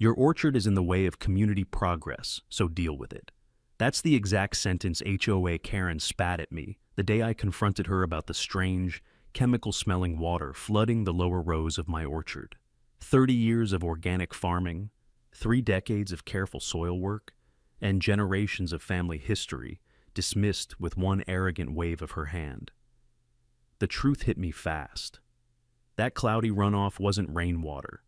Your orchard is in the way of community progress, so deal with it. That's the exact sentence HOA Karen spat at me the day I confronted her about the strange, chemical-smelling water flooding the lower rows of my orchard. 30 years of organic farming, 3 decades of careful soil work, and generations of family history dismissed with one arrogant wave of her hand. The truth hit me fast. That cloudy runoff wasn't rainwater.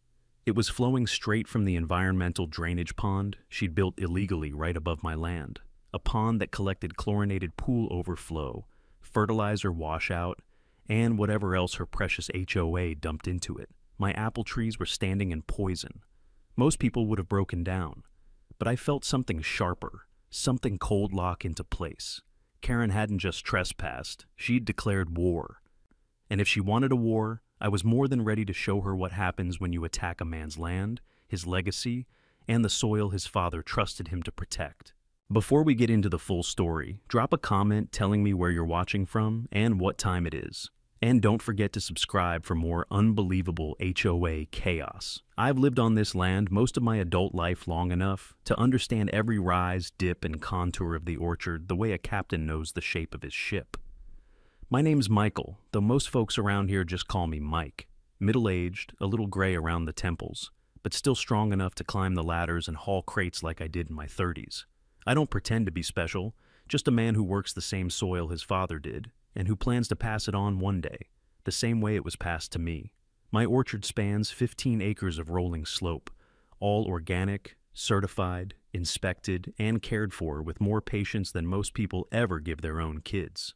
It was flowing straight from the environmental drainage pond she'd built illegally right above my land, a pond that collected chlorinated pool overflow, fertilizer washout, and whatever else her precious HOA dumped into it. My apple trees were standing in poison. Most people would have broken down, but I felt something sharper, something cold lock into place. Karen hadn't just trespassed, she'd declared war. And if she wanted a war, I was more than ready to show her what happens when you attack a man's land, his legacy, and the soil his father trusted him to protect. Before we get into the full story, drop a comment telling me where you're watching from and what time it is. And don't forget to subscribe for more unbelievable HOA chaos. I've lived on this land most of my adult life long enough to understand every rise, dip, and contour of the orchard the way a captain knows the shape of his ship. My name's Michael, though most folks around here just call me Mike. Middle-aged, a little gray around the temples, but still strong enough to climb the ladders and haul crates like I did in my 30s. I don't pretend to be special, just a man who works the same soil his father did, and who plans to pass it on one day, the same way it was passed to me. My orchard spans 15 acres of rolling slope, all organic, certified, inspected, and cared for with more patience than most people ever give their own kids.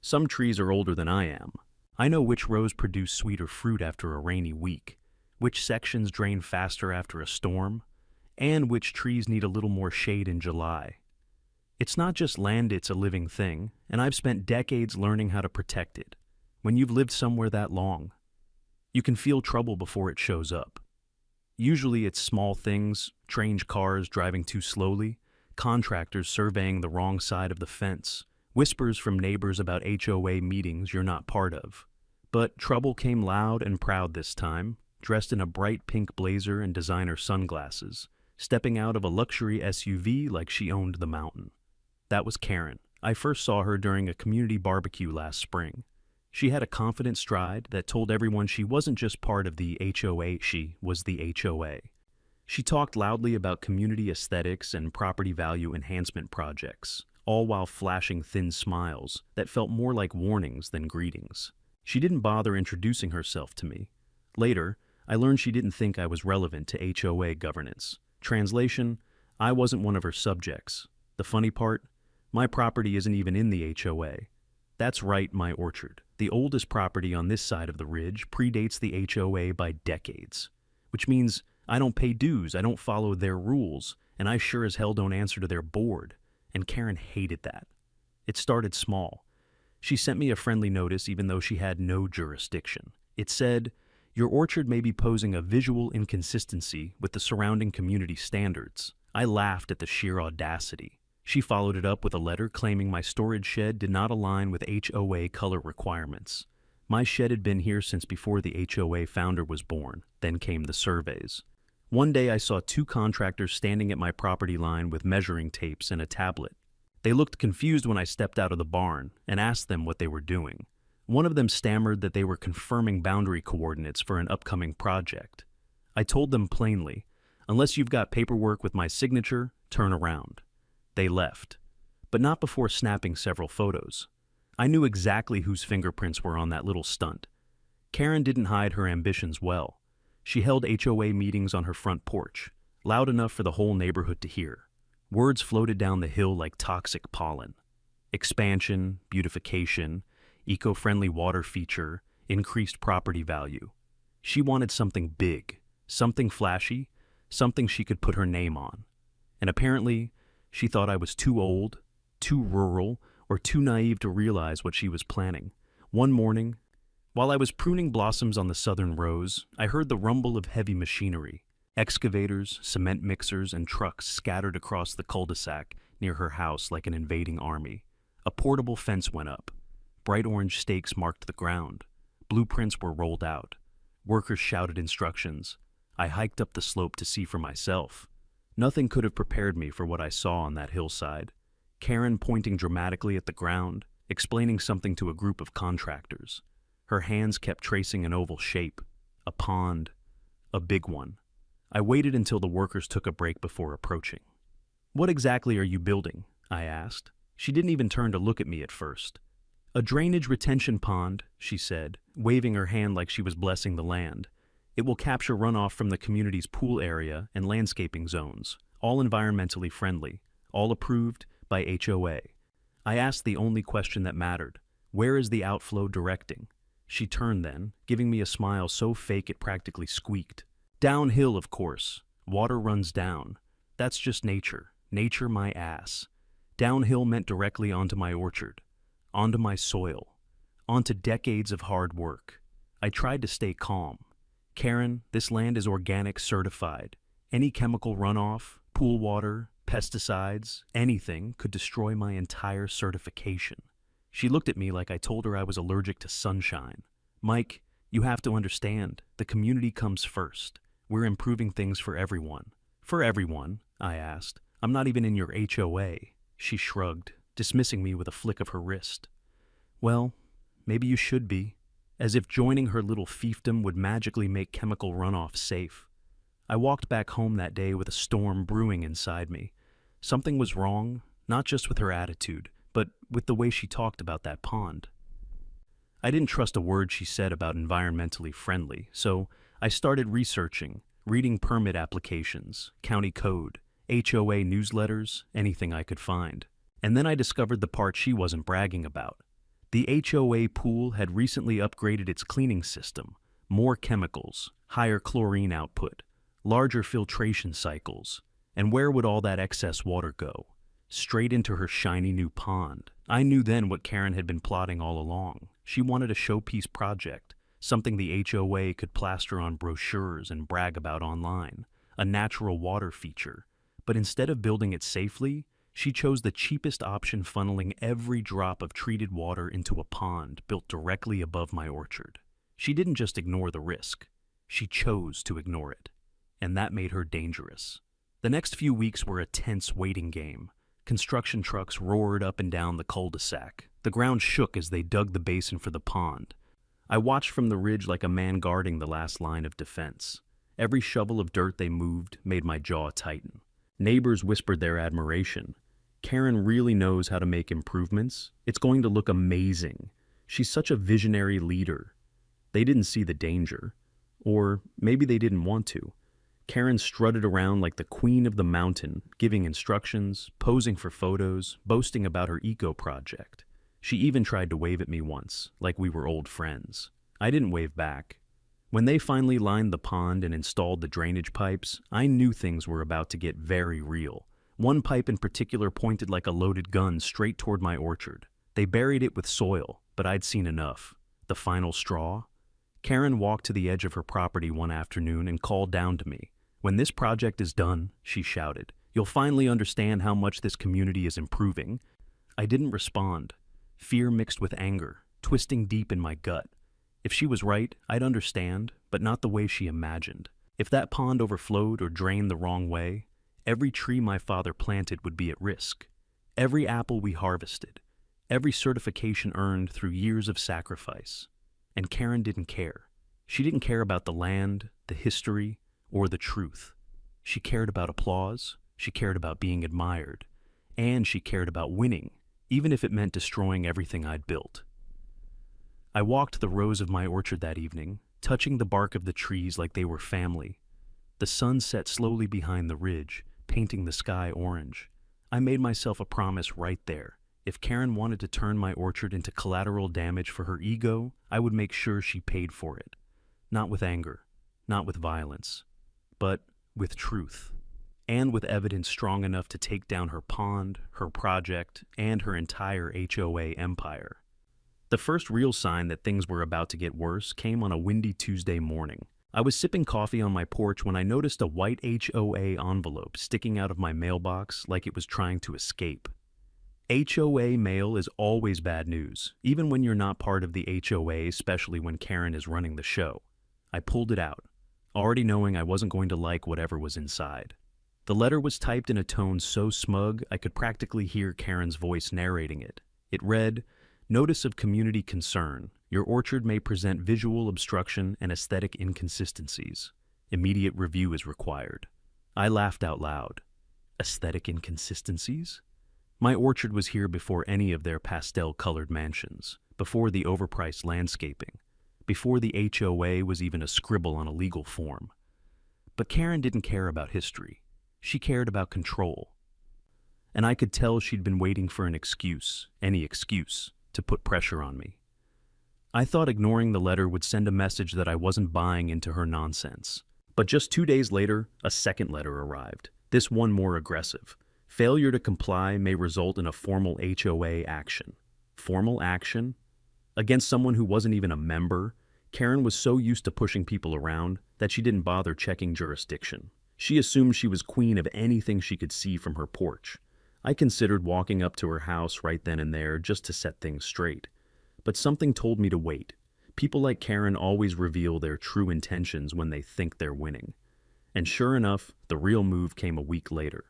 Some trees are older than I am. I know which rows produce sweeter fruit after a rainy week, which sections drain faster after a storm, and which trees need a little more shade in July. It's not just land, it's a living thing, and I've spent decades learning how to protect it. When you've lived somewhere that long, you can feel trouble before it shows up. Usually it's small things, strange cars driving too slowly, contractors surveying the wrong side of the fence, whispers from neighbors about HOA meetings you're not part of. But trouble came loud and proud this time, dressed in a bright pink blazer and designer sunglasses, stepping out of a luxury SUV like she owned the mountain. That was Karen. I first saw her during a community barbecue last spring. She had a confident stride that told everyone she wasn't just part of the HOA, she was the HOA. She talked loudly about community aesthetics and property value enhancement projects, all while flashing thin smiles that felt more like warnings than greetings. She didn't bother introducing herself to me. Later, I learned she didn't think I was relevant to HOA governance. Translation, I wasn't one of her subjects. The funny part, my property isn't even in the HOA. That's right, my orchard. The oldest property on this side of the ridge predates the HOA by decades, which means I don't pay dues, I don't follow their rules, and I sure as hell don't answer to their board. And Karen hated that. It started small. She sent me a friendly notice even though she had no jurisdiction. It said, "Your orchard may be posing a visual inconsistency with the surrounding community standards." I laughed at the sheer audacity. She followed it up with a letter claiming my storage shed did not align with HOA color requirements. My shed had been here since before the HOA founder was born. Then came the surveys. One day I saw 2 contractors standing at my property line with measuring tapes and a tablet. They looked confused when I stepped out of the barn and asked them what they were doing. One of them stammered that they were confirming boundary coordinates for an upcoming project. I told them plainly, "Unless you've got paperwork with my signature, turn around." They left, but not before snapping several photos. I knew exactly whose fingerprints were on that little stunt. Karen didn't hide her ambitions well. She held HOA meetings on her front porch, loud enough for the whole neighborhood to hear. Words floated down the hill like toxic pollen. Expansion, beautification, eco-friendly water feature, increased property value. She wanted something big, something flashy, something she could put her name on. And apparently, she thought I was too old, too rural, or too naive to realize what she was planning. One morning, while I was pruning blossoms on the southern rows, I heard the rumble of heavy machinery. Excavators, cement mixers, and trucks scattered across the cul-de-sac near her house like an invading army. A portable fence went up. Bright orange stakes marked the ground. Blueprints were rolled out. Workers shouted instructions. I hiked up the slope to see for myself. Nothing could have prepared me for what I saw on that hillside. Karen pointing dramatically at the ground, explaining something to a group of contractors. Her hands kept tracing an oval shape, a pond, a big one. I waited until the workers took a break before approaching. "What exactly are you building?" I asked. She didn't even turn to look at me at first. "A drainage retention pond," she said, waving her hand like she was blessing the land. "It will capture runoff from the community's pool area and landscaping zones, all environmentally friendly, all approved by HOA. I asked the only question that mattered. Where is the outflow directing? She turned then, giving me a smile so fake it practically squeaked. "Downhill, of course. Water runs down. That's just nature. Nature my ass. Downhill meant directly onto my orchard, onto my soil, onto decades of hard work." I tried to stay calm. "Karen, this land is organic certified. Any chemical runoff, pool water, pesticides, anything could destroy my entire certification." She looked at me like I told her I was allergic to sunshine. "Mike, you have to understand, the community comes first. We're improving things for everyone." "For everyone?" I asked. "I'm not even in your HOA." She shrugged, dismissing me with a flick of her wrist. "Well, maybe you should be." As if joining her little fiefdom would magically make chemical runoff safe. I walked back home that day with a storm brewing inside me. Something was wrong, not just with her attitude, but with the way she talked about that pond. I didn't trust a word she said about environmentally friendly, so I started researching, reading permit applications, county code, HOA newsletters, anything I could find. And then I discovered the part she wasn't bragging about. The HOA pool had recently upgraded its cleaning system, more chemicals, higher chlorine output, larger filtration cycles. And where would all that excess water go? Straight into her shiny new pond. I knew then what Karen had been plotting all along. She wanted a showpiece project, something the HOA could plaster on brochures and brag about online, a natural water feature. But instead of building it safely, she chose the cheapest option, funneling every drop of treated water into a pond built directly above my orchard. She didn't just ignore the risk. She chose to ignore it. And that made her dangerous. The next few weeks were a tense waiting game. Construction trucks roared up and down the cul-de-sac. The ground shook as they dug the basin for the pond. I watched from the ridge like a man guarding the last line of defense. Every shovel of dirt they moved made my jaw tighten. Neighbors whispered their admiration. "Karen really knows how to make improvements. It's going to look amazing. She's such a visionary leader." They didn't see the danger. Or maybe they didn't want to. Karen strutted around like the queen of the mountain, giving instructions, posing for photos, boasting about her eco project. She even tried to wave at me once, like we were old friends. I didn't wave back. When they finally lined the pond and installed the drainage pipes, I knew things were about to get very real. One pipe in particular pointed like a loaded gun straight toward my orchard. They buried it with soil, but I'd seen enough. The final straw? Karen walked to the edge of her property one afternoon and called down to me. "When this project is done," she shouted, "you'll finally understand how much this community is improving." I didn't respond. Fear mixed with anger, twisting deep in my gut. If she was right, I'd understand, but not the way she imagined. If that pond overflowed or drained the wrong way, every tree my father planted would be at risk. Every apple we harvested, every certification earned through years of sacrifice. And Karen didn't care. She didn't care about the land, the history, or the truth. She cared about applause, she cared about being admired, and she cared about winning, even if it meant destroying everything I'd built. I walked the rows of my orchard that evening, touching the bark of the trees like they were family. The sun set slowly behind the ridge, painting the sky orange. I made myself a promise right there. If Karen wanted to turn my orchard into collateral damage for her ego, I would make sure she paid for it. Not with anger, not with violence, but with truth. And with evidence strong enough to take down her pond, her project, and her entire HOA empire. The first real sign that things were about to get worse came on a windy Tuesday morning. I was sipping coffee on my porch when I noticed a white HOA envelope sticking out of my mailbox like it was trying to escape. HOA mail is always bad news, even when you're not part of the HOA, especially when Karen is running the show. I pulled it out. already knowing I wasn't going to like whatever was inside. The letter was typed in a tone so smug I could practically hear Karen's voice narrating it. It read, "Notice of community concern. Your orchard may present visual obstruction and aesthetic inconsistencies. Immediate review is required." I laughed out loud. Aesthetic inconsistencies? My orchard was here before any of their pastel-colored mansions, before the overpriced landscaping, before the HOA was even a scribble on a legal form. But Karen didn't care about history. She cared about control. And I could tell she'd been waiting for an excuse, any excuse, to put pressure on me. I thought ignoring the letter would send a message that I wasn't buying into her nonsense. But just 2 days later, a second letter arrived, this one more aggressive. Failure to comply may result in a formal HOA action. Formal action? Against someone who wasn't even a member? Karen was so used to pushing people around that she didn't bother checking jurisdiction. She assumed she was queen of anything she could see from her porch. I considered walking up to her house right then and there just to set things straight. But something told me to wait. People like Karen always reveal their true intentions when they think they're winning. And sure enough, the real move came a week later.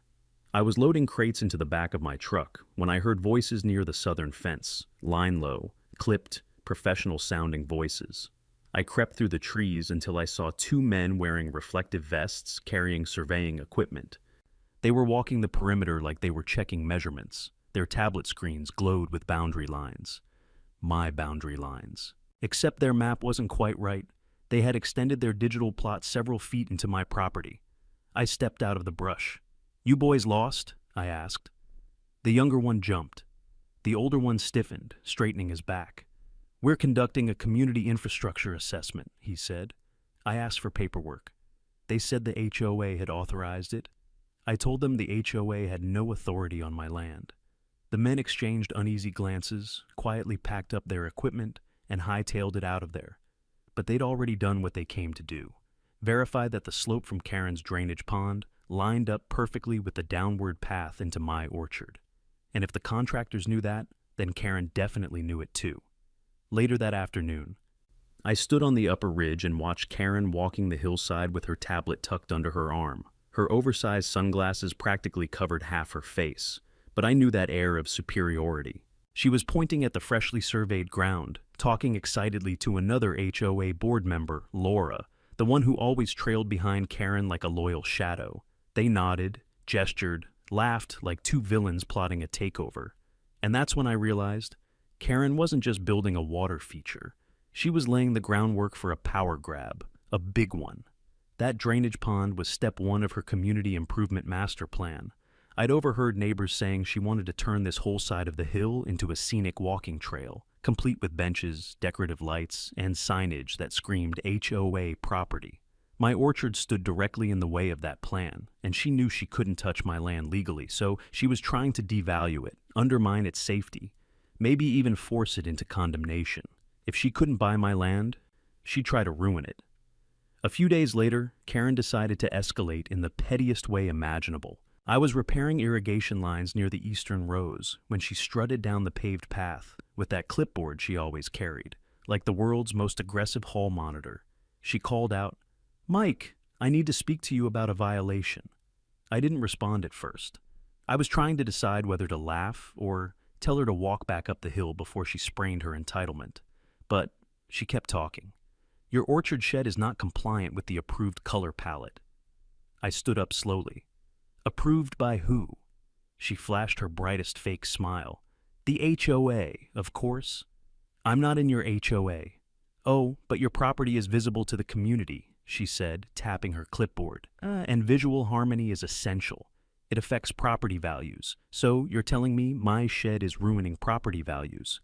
I was loading crates into the back of my truck when I heard voices near the southern fence, line low, clipped, professional-sounding voices. I crept through the trees until I saw 2 men wearing reflective vests carrying surveying equipment. They were walking the perimeter like they were checking measurements. Their tablet screens glowed with boundary lines. My boundary lines. Except their map wasn't quite right. They had extended their digital plot several feet into my property. I stepped out of the brush. "You boys lost?" I asked. The younger one jumped. The older one stiffened, straightening his back. "We're conducting a community infrastructure assessment," he said. I asked for paperwork. They said the HOA had authorized it. I told them the HOA had no authority on my land. The men exchanged uneasy glances, quietly packed up their equipment, and hightailed it out of there. But they'd already done what they came to do. Verify that the slope from Karen's drainage pond lined up perfectly with the downward path into my orchard. And if the contractors knew that, then Karen definitely knew it too. Later that afternoon, I stood on the upper ridge and watched Karen walking the hillside with her tablet tucked under her arm. Her oversized sunglasses practically covered half her face, but I knew that air of superiority. She was pointing at the freshly surveyed ground, talking excitedly to another HOA board member, Laura, the one who always trailed behind Karen like a loyal shadow. They nodded, gestured, laughed like 2 villains plotting a takeover. And that's when I realized Karen wasn't just building a water feature. She was laying the groundwork for a power grab, a big one. That drainage pond was step 1 of her community improvement master plan. I'd overheard neighbors saying she wanted to turn this whole side of the hill into a scenic walking trail, complete with benches, decorative lights, and signage that screamed HOA property. My orchard stood directly in the way of that plan, and she knew she couldn't touch my land legally, so she was trying to devalue it, undermine its safety, maybe even force it into condemnation. If she couldn't buy my land, she'd try to ruin it. A few days later, Karen decided to escalate in the pettiest way imaginable. I was repairing irrigation lines near the eastern rows when she strutted down the paved path with that clipboard she always carried, like the world's most aggressive hall monitor. She called out, "Mike, I need to speak to you about a violation." I didn't respond at first. I was trying to decide whether to laugh or tell her to walk back up the hill before she sprained her entitlement. But she kept talking. "Your orchard shed is not compliant with the approved color palette." I stood up slowly. "Approved by who?" She flashed her brightest fake smile. "The HOA, of course." "I'm not in your HOA." "Oh, but your property is visible to the community," she said, tapping her clipboard. And visual harmony is essential. It affects property values. So you're telling me my shed is ruining property values?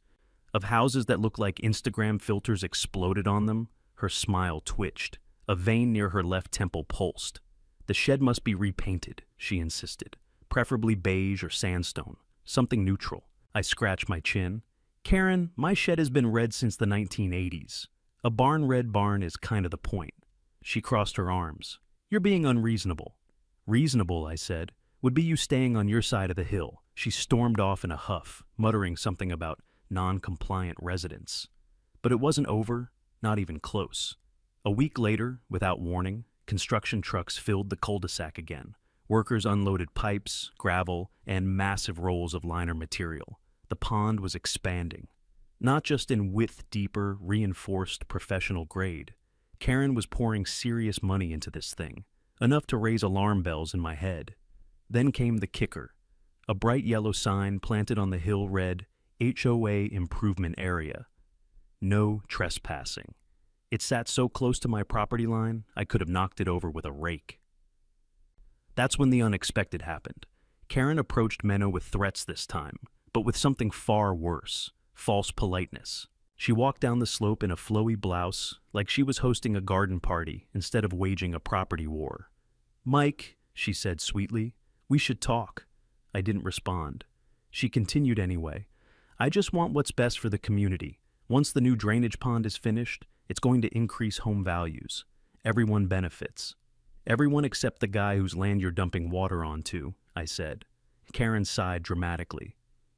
Of houses that look like Instagram filters exploded on them?" Her smile twitched. A vein near her left temple pulsed. "The shed must be repainted," she insisted. "Preferably beige or sandstone. Something neutral." I scratched my chin. "Karen, my shed has been red since the 1980s. A red barn is kind of the point." She crossed her arms. "You're being unreasonable." "Reasonable," I said, "would be you staying on your side of the hill." She stormed off in a huff, muttering something about non-compliant residents. But it wasn't over, not even close. A week later, without warning, construction trucks filled the cul-de-sac again. Workers unloaded pipes, gravel, and massive rolls of liner material. The pond was expanding. Not just in width deeper, reinforced professional grade. Karen was pouring serious money into this thing, enough to raise alarm bells in my head. Then came the kicker. A bright yellow sign planted on the hill read, HOA Improvement Area. No trespassing. It sat so close to my property line, I could have knocked it over with a rake. That's when the unexpected happened. Karen approached Menno with threats this time, but with something far worse, false politeness. She walked down the slope in a flowy blouse, like she was hosting a garden party instead of waging a property war. "Mike," she said sweetly, "we should talk." I didn't respond. She continued anyway. "I just want what's best for the community. Once the new drainage pond is finished, it's going to increase home values. Everyone benefits." "Everyone except the guy whose land you're dumping water onto," I said. Karen sighed dramatically.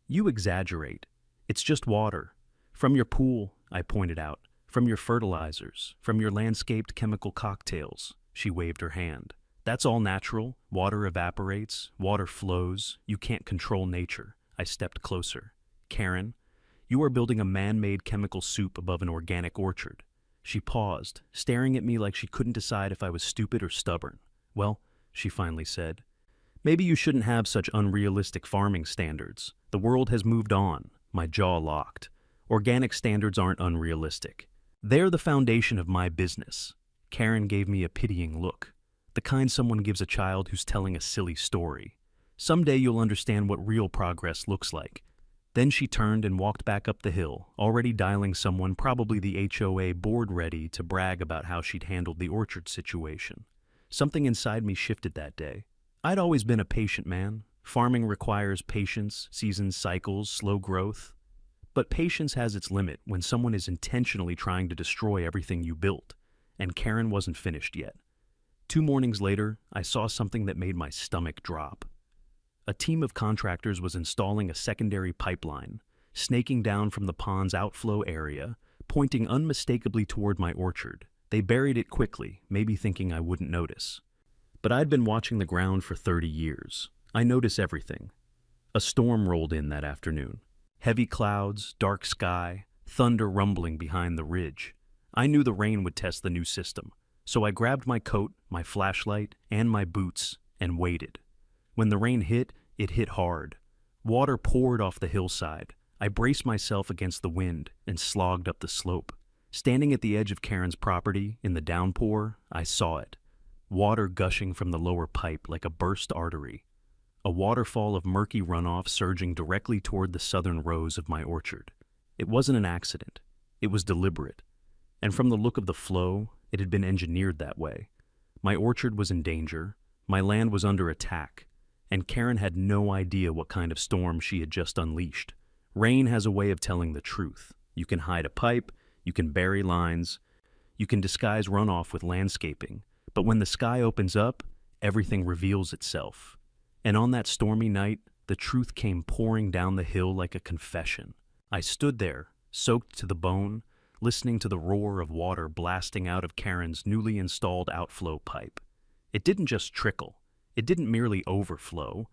"You exaggerate. It's just water. From your pool," I pointed out. "From your fertilizers. From your landscaped chemical cocktails." She waved her hand. "That's all natural. Water evaporates. Water flows. You can't control nature." I stepped closer. "Karen, you are building a man-made chemical soup above an organic orchard." She paused, staring at me like she couldn't decide if I was stupid or stubborn. "Well," she finally said, "maybe you shouldn't have such unrealistic farming standards. The world has moved on." My jaw locked. Organic standards aren't unrealistic. They're the foundation of my business. Karen gave me a pitying look, the kind someone gives a child who's telling a silly story. "Someday you'll understand what real progress looks like." Then she turned and walked back up the hill, already dialing someone, probably the HOA board, ready to brag about how she'd handled the orchard situation. Something inside me shifted that day. I'd always been a patient man. Farming requires patience, seasons, cycles, slow growth. But patience has its limit when someone is intentionally trying to destroy everything you built, and Karen wasn't finished yet. 2 mornings later, I saw something that made my stomach drop. A team of contractors was installing a secondary pipeline, snaking down from the pond's outflow area, pointing unmistakably toward my orchard. They buried it quickly, maybe thinking I wouldn't notice. But I'd been watching the ground for 30 years. I notice everything. A storm rolled in that afternoon. Heavy clouds, dark sky, thunder rumbling behind the ridge. I knew the rain would test the new system, so I grabbed my coat, my flashlight, and my boots, and waited. When the rain hit, it hit hard. Water poured off the hillside. I braced myself against the wind and slogged up the slope. Standing at the edge of Karen's property, in the downpour, I saw it. Water gushing from the lower pipe like a burst artery. A waterfall of murky runoff surging directly toward the southern rows of my orchard. It wasn't an accident. It was deliberate. And from the look of the flow, it had been engineered that way. My orchard was in danger. My land was under attack. And Karen had no idea what kind of storm she had just unleashed. Rain has a way of telling the truth. You can hide a pipe, you can bury lines, you can disguise runoff with landscaping. But when the sky opens up, everything reveals itself. And on that stormy night, the truth came pouring down the hill like a confession. I stood there, soaked to the bone, listening to the roar of water blasting out of Karen's newly installed outflow pipe. It didn't just trickle. It didn't merely overflow.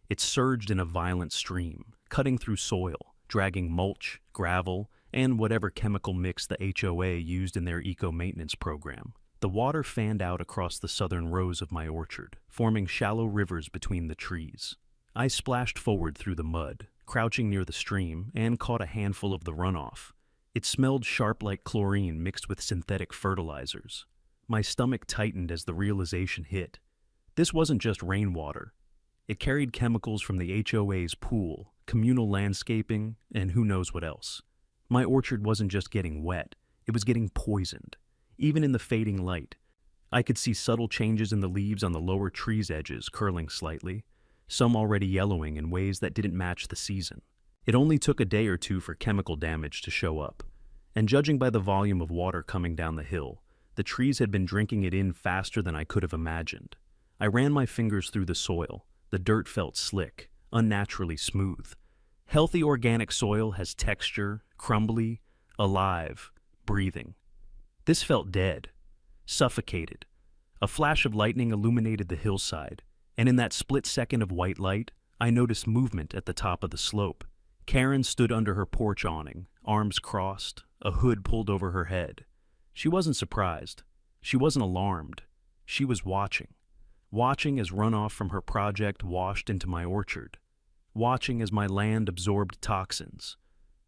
It surged in a violent stream, cutting through soil, dragging mulch, gravel, and whatever chemical mix the HOA used in their eco-maintenance program. The water fanned out across the southern rows of my orchard, forming shallow rivers between the trees. I splashed forward through the mud, crouching near the stream, and caught a handful of the runoff. It smelled sharp like chlorine mixed with synthetic fertilizers. My stomach tightened as the realization hit. This wasn't just rainwater. It carried chemicals from the HOA's pool, communal landscaping, and who knows what else. My orchard wasn't just getting wet, it was getting poisoned. Even in the fading light, I could see subtle changes in the leaves on the lower trees' edges curling slightly, some already yellowing in ways that didn't match the season. It only took a day or two for chemical damage to show up, and judging by the volume of water coming down the hill, the trees had been drinking it in faster than I could have imagined. I ran my fingers through the soil. The dirt felt slick, unnaturally smooth. Healthy organic soil has texture, crumbly, alive, breathing. This felt dead, suffocated. A flash of lightning illuminated the hillside, and in that split second of white light, I noticed movement at the top of the slope. Karen stood under her porch awning, arms crossed, a hood pulled over her head. She wasn't surprised. She wasn't alarmed. She was watching. Watching as runoff from her project washed into my orchard. Watching as my land absorbed toxins.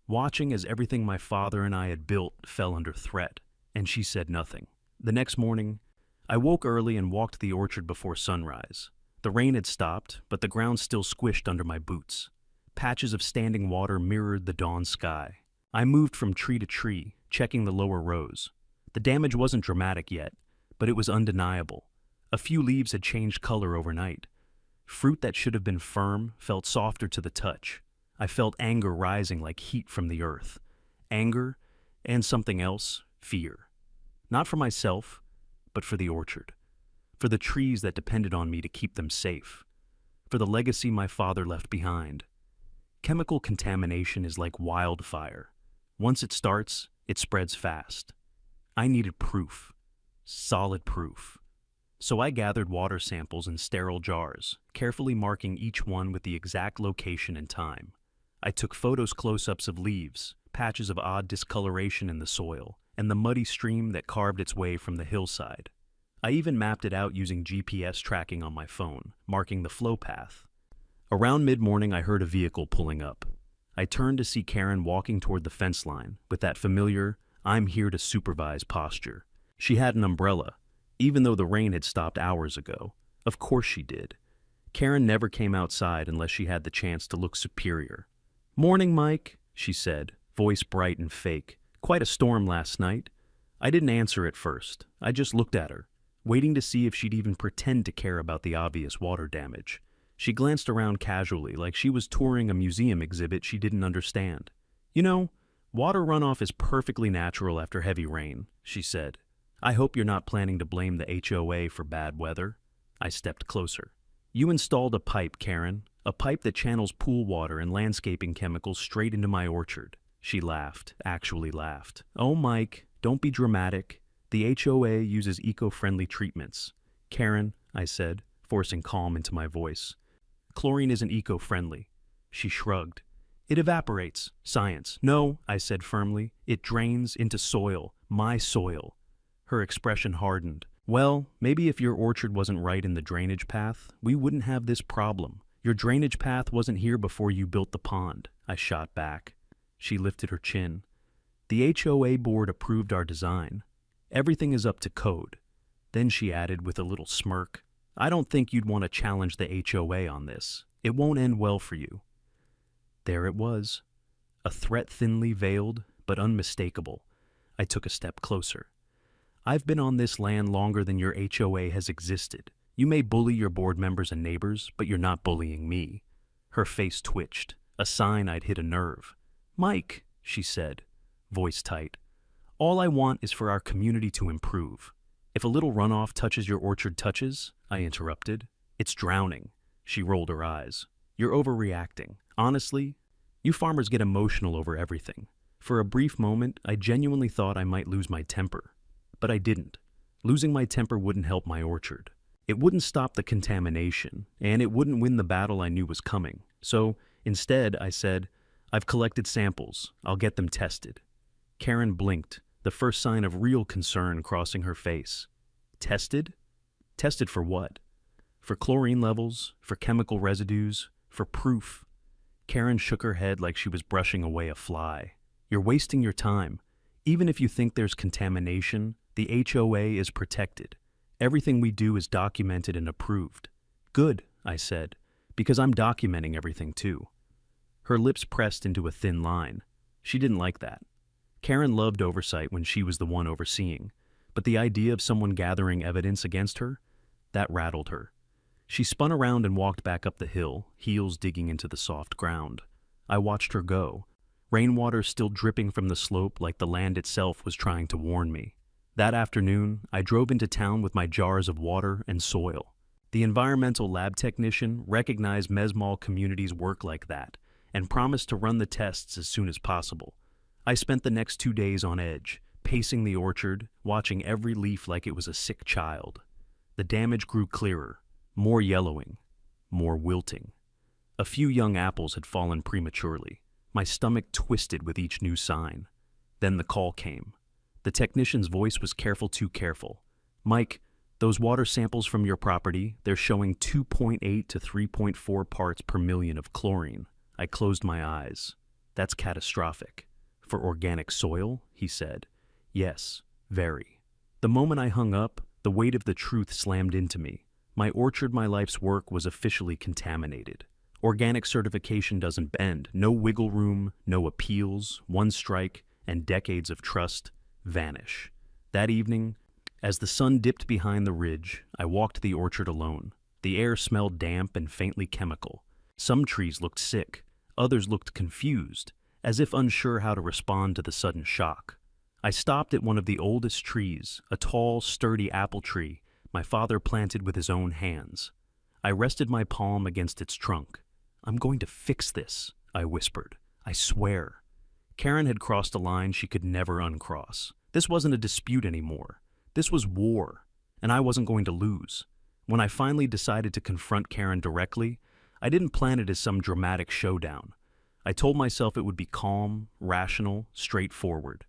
Watching as everything my father and I had built fell under threat. And she said nothing. The next morning, I woke early and walked the orchard before sunrise. The rain had stopped, but the ground still squished under my boots. Patches of standing water mirrored the dawn sky. I moved from tree to tree, checking the lower rows. The damage wasn't dramatic yet, but it was undeniable. A few leaves had changed color overnight. Fruit that should have been firm felt softer to the touch. I felt anger rising like heat from the earth. Anger, and something else, fear. Not for myself, but for the orchard. For the trees that depended on me to keep them safe. For the legacy my father left behind. Chemical contamination is like wildfire. Once it starts, it spreads fast. I needed proof. Solid proof. So I gathered water samples in sterile jars, carefully marking each one with the exact location and time. I took photos close-ups of leaves, patches of odd discoloration in the soil, and the muddy stream that carved its way from the hillside. I even mapped it out using GPS tracking on my phone, marking the flow path. Around mid-morning, I heard a vehicle pulling up. I turned to see Karen walking toward the fence line with that familiar, "I'm here to supervise" posture. She had an umbrella, even though the rain had stopped hours ago. Of course she did. Karen never came outside unless she had the chance to look superior. "Morning, Mike," she said, voice bright and fake. "Quite a storm last night." I didn't answer at first. I just looked at her, waiting to see if she'd even pretend to care about the obvious water damage. She glanced around casually, like she was touring a museum exhibit she didn't understand. "You know, water runoff is perfectly natural after heavy rain," she said. "I hope you're not planning to blame the HOA for bad weather." I stepped closer. "You installed a pipe, Karen. A pipe that channels pool water and landscaping chemicals straight into my orchard." She laughed, actually laughed. "Oh, Mike, don't be dramatic. The HOA uses eco-friendly treatments." "Karen," I said, forcing calm into my voice. "Chlorine isn't eco-friendly." She shrugged. "It evaporates. Science." "No," I said firmly. "It drains into soil. My soil." Her expression hardened. "Well, maybe if your orchard wasn't right in the drainage path, we wouldn't have this problem. Your drainage path wasn't here before you built the pond." I shot back. She lifted her chin. "The HOA board approved our design. Everything is up to code." Then she added with a little smirk, "I don't think you'd want to challenge the HOA on this. It won't end well for you." There it was. A threat thinly veiled, but unmistakable. I took a step closer. "I've been on this land longer than your HOA has existed. You may bully your board members and neighbors, but you're not bullying me." Her face twitched, a sign I'd hit a nerve. "Mike," she said, voice tight, "all I want is for our community to improve. If a little runoff touches your orchard touches," I interrupted, "it's drowning." She rolled her eyes. "You're overreacting. Honestly, you farmers get emotional over everything." For a brief moment, I genuinely thought I might lose my temper. But I didn't. Losing my temper wouldn't help my orchard. It wouldn't stop the contamination, and it wouldn't win the battle I knew was coming. So, instead, I said, "I've collected samples. I'll get them tested." Karen blinked, the first sign of real concern crossing her face. "Tested? Tested for what? For chlorine levels? For chemical residues? For proof?" Karen shook her head like she was brushing away a fly. "You're wasting your time. Even if you think there's contamination, the HOA is protected. Everything we do is documented and approved." "Good," I said, "because I'm documenting everything too." Her lips pressed into a thin line. She didn't like that. Karen loved oversight when she was the one overseeing, but the idea of someone gathering evidence against her, that rattled her. She spun around and walked back up the hill, heels digging into the soft ground. I watched her go, rainwater still dripping from the slope like the land itself was trying to warn me. That afternoon, I drove into town with my jars of water and soil. The environmental lab technician recognized Mesmal Community's work like that and promised to run the tests as soon as possible. I spent the next 2 days on edge, pacing the orchard, watching every leaf like it was a sick child. The damage grew clearer, more yellowing, more wilting. A few young apples had fallen prematurely. My stomach twisted with each new sign. Then the call came. The technician's voice was careful, too careful. "Mike, those water samples from your property, they're showing 2.8 to 3.4 parts per million of chlorine." I closed my eyes. "That's catastrophic." "For organic soil?" he said. "Yes, very." The moment I hung up, the weight of the truth slammed into me. My orchard, my life's work, was officially contaminated. Organic certification doesn't bend. No wiggle room, no appeals, one strike, and decades of trust vanish. That evening, as the sun dipped behind the ridge, I walked the orchard alone. The air smelled damp and faintly chemical. Some trees looked sick, others looked confused, as if unsure how to respond to the sudden shock. I stopped at one of the oldest trees, a tall, sturdy apple tree my father planted with his own hands. I rested my palm against its trunk. "I'm going to fix this," I whispered. "I swear." Karen had crossed a line she could never uncross. This wasn't a dispute anymore. This was war, and I wasn't going to lose. When I finally decided to confront Karen directly, I didn't plan it as some dramatic showdown. I told myself it would be calm, rational, straightforward.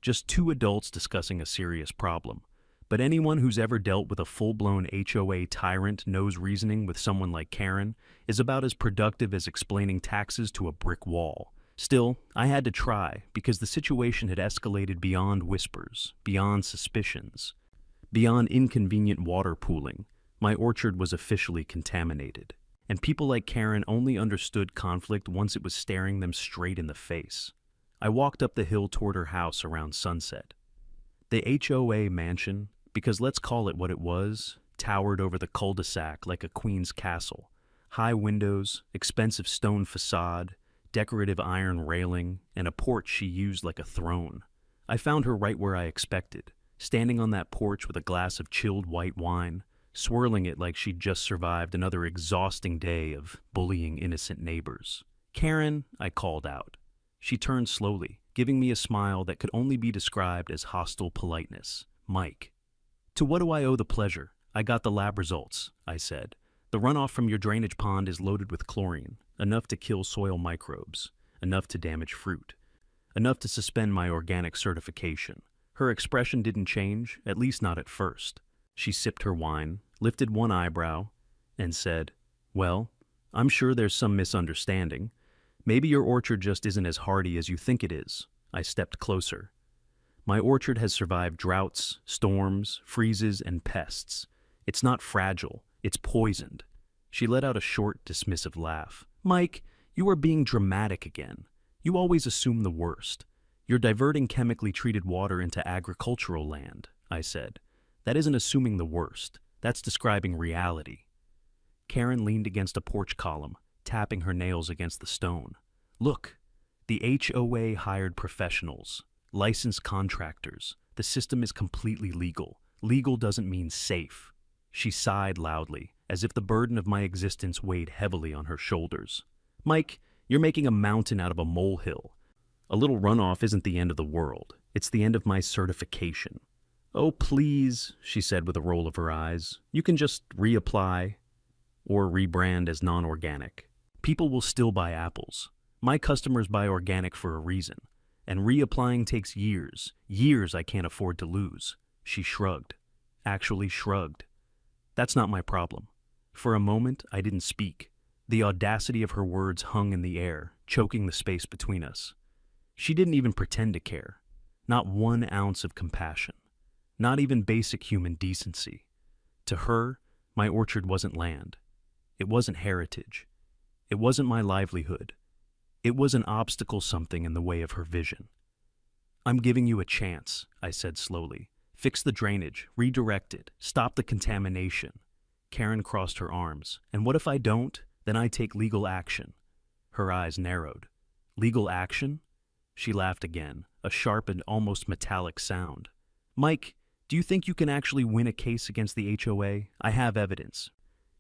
Just two adults discussing a serious problem. But anyone who's ever dealt with a full-blown HOA tyrant knows reasoning with someone like Karen is about as productive as explaining taxes to a brick wall. Still, I had to try, because the situation had escalated beyond whispers, beyond suspicions, beyond inconvenient water pooling. My orchard was officially contaminated, and people like Karen only understood conflict once it was staring them straight in the face. I walked up the hill toward her house around sunset. The HOA mansion, because let's call it what it was, towered over the cul-de-sac like a queen's castle. High windows, expensive stone facade, decorative iron railing, and a porch she used like a throne. I found her right where I expected, standing on that porch with a glass of chilled white wine, swirling it like she'd just survived another exhausting day of bullying innocent neighbors. "Karen," I called out. She turned slowly, giving me a smile that could only be described as hostile politeness. "Mike." "To what do I owe the pleasure?" "I got the lab results," I said. "The runoff from your drainage pond is loaded with chlorine, enough to kill soil microbes, enough to damage fruit, enough to suspend my organic certification." Her expression didn't change, at least not at first. She sipped her wine, lifted one eyebrow, and said, "Well, I'm sure there's some misunderstanding. Maybe your orchard just isn't as hardy as you think it is." I stepped closer. "My orchard has survived droughts, storms, freezes, and pests. It's not fragile, it's poisoned." She let out a short, dismissive laugh. "Mike, you are being dramatic again. You always assume the worst. You're diverting chemically treated water into agricultural land," I said. "That isn't assuming the worst. That's describing reality." Karen leaned against a porch column, tapping her nails against the stone. "Look, the HOA hired professionals, licensed contractors. The system is completely legal. Legal doesn't mean safe." She sighed loudly, as if the burden of my existence weighed heavily on her shoulders. "Mike, you're making a mountain out of a molehill. A little runoff isn't the end of the world. It's the end of my certification." "Oh, please," she said with a roll of her eyes. "You can just reapply or rebrand as non-organic. People will still buy apples. My customers buy organic for a reason, and reapplying takes years, years I can't afford to lose." She shrugged, actually shrugged. "That's not my problem." For a moment, I didn't speak. The audacity of her words hung in the air, choking the space between us. She didn't even pretend to care. Not 1 ounce of compassion. Not even basic human decency. To her, my orchard wasn't land. It wasn't heritage. It wasn't my livelihood. It was an obstacle, something in the way of her vision. "I'm giving you a chance," I said slowly. "Fix the drainage, redirect it, stop the contamination." Karen crossed her arms. "And what if I don't? Then I take legal action." Her eyes narrowed. "Legal action?" She laughed again, a sharp and almost metallic sound. "Mike, do you think you can actually win a case against the HOA? I have evidence."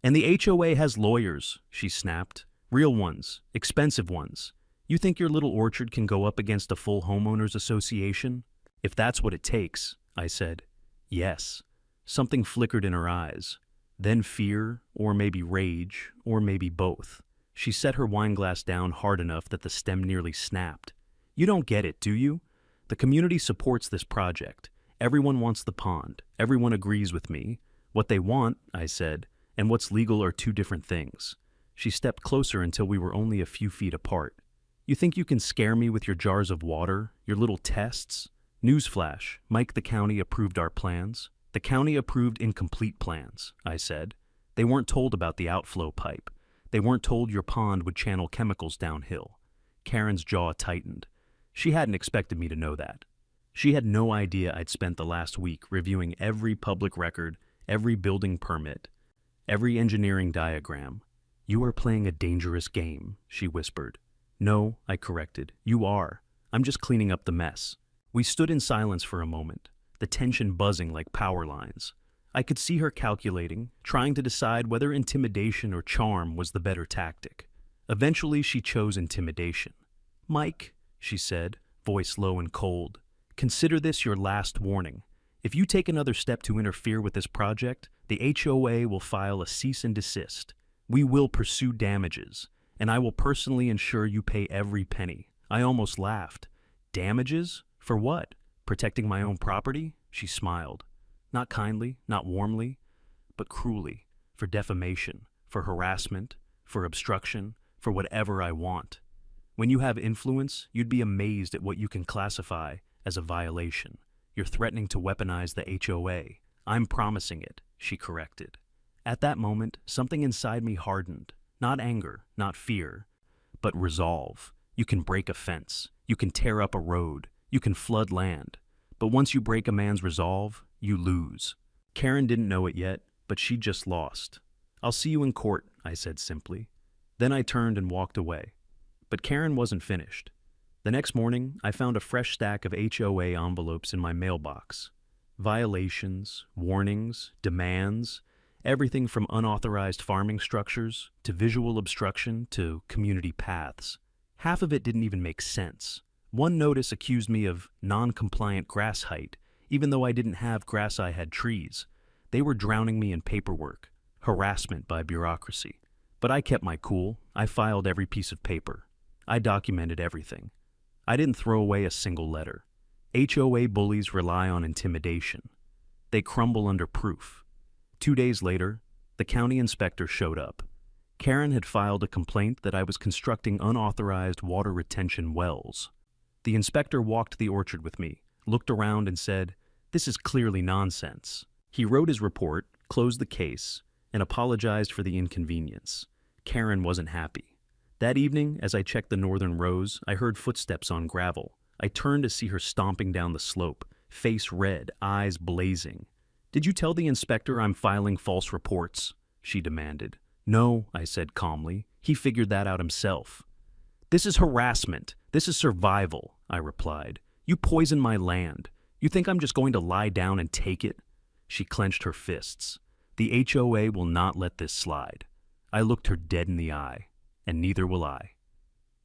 "And the HOA has lawyers," she snapped. "Real ones, expensive ones. You think your little orchard can go up against a full homeowners association?" "If that's what it takes," I said. "Yes." Something flickered in her eyes. Then fear, or maybe rage, or maybe both. She set her wineglass down hard enough that the stem nearly snapped. You don't get it, do you? The community supports this project. Everyone wants the pond. Everyone agrees with me. What they want, I said, and what's legal are two different things. She stepped closer until we were only a few feet apart. You think you can scare me with your jars of water, your little tests? Newsflash, Mike, the county approved our plans. The county approved incomplete plans, I said. They weren't told about the outflow pipe. They weren't told your pond would channel chemicals downhill. Karen's jaw tightened. She hadn't expected me to know that. She had no idea I'd spent the last week reviewing every public record, every building permit, every engineering diagram. You are playing a dangerous game, she whispered. No, I corrected. You are. I'm just cleaning up the mess. We stood in silence for a moment, the tension buzzing like power lines. I could see her calculating, trying to decide whether intimidation or charm was the better tactic. Eventually, she chose intimidation. Mike, she said, voice low and cold, consider this your last warning. If you take another step to interfere with this project, the HOA will file a cease and desist. We will pursue damages, and I will personally ensure you pay every penny. I almost laughed. Damages? For what? Protecting my own property? She smiled. Not kindly, not warmly, but cruelly, for defamation, for harassment, for obstruction, for whatever I want. When you have influence, you'd be amazed at what you can classify as a violation. You're threatening to weaponize the HOA. I'm promising it, she corrected. At that moment, something inside me hardened. Not anger, not fear, but resolve. You can break a fence. You can tear up a road. You can flood land. But once you break a man's resolve, you lose. Karen didn't know it yet, but she'd just lost. I'll see you in court, I said simply. Then I turned and walked away. But Karen wasn't finished. The next morning, I found a fresh stack of HOA envelopes in my mailbox. Violations, warnings, demands, everything from unauthorized farming structures to visual obstruction to community paths. Half of it didn't even make sense. One notice accused me of non-compliant grass height, even though I didn't have grass, I had trees. They were drowning me in paperwork, harassment by bureaucracy. But I kept my cool. I filed every piece of paper. I documented everything. I didn't throw away a single letter. HOA bullies rely on intimidation. They crumble under proof. 2 days later, the county inspector showed up. Karen had filed a complaint that I was constructing unauthorized water retention wells. The inspector walked the orchard with me, looked around and said, "This is clearly nonsense." He wrote his report, closed the case, and apologized for the inconvenience. Karen wasn't happy. That evening, as I checked the northern rows, I heard footsteps on gravel. I turned to see her stomping down the slope, face red, eyes blazing. "Did you tell the inspector I'm filing false reports?" she demanded. "No," I said calmly. "He figured that out himself." "This is harassment. This is survival," I replied. "You poison my land. You think I'm just going to lie down and take it?" She clenched her fists. "The HOA will not let this slide." I looked her dead in the eye, and neither will I.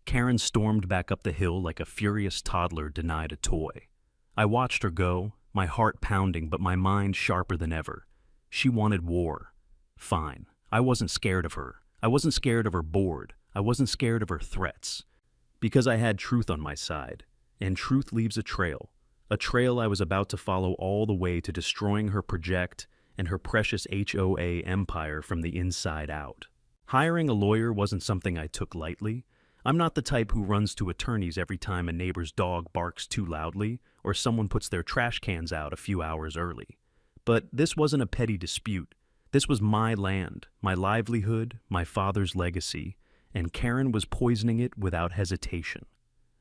Karen stormed back up the hill like a furious toddler denied a toy. I watched her go, my heart pounding but my mind sharper than ever. She wanted war. Fine. I wasn't scared of her. I wasn't scared of her board. I wasn't scared of her threats. Because I had truth on my side, and truth leaves a trail I was about to follow all the way to destroying her project and her precious HOA empire from the inside out. Hiring a lawyer wasn't something I took lightly. I'm not the type who runs to attorneys every time a neighbor's dog barks too loudly or someone puts their trash cans out a few hours early. But this wasn't a petty dispute. This was my land, my livelihood, my father's legacy, and Karen was poisoning it without hesitation.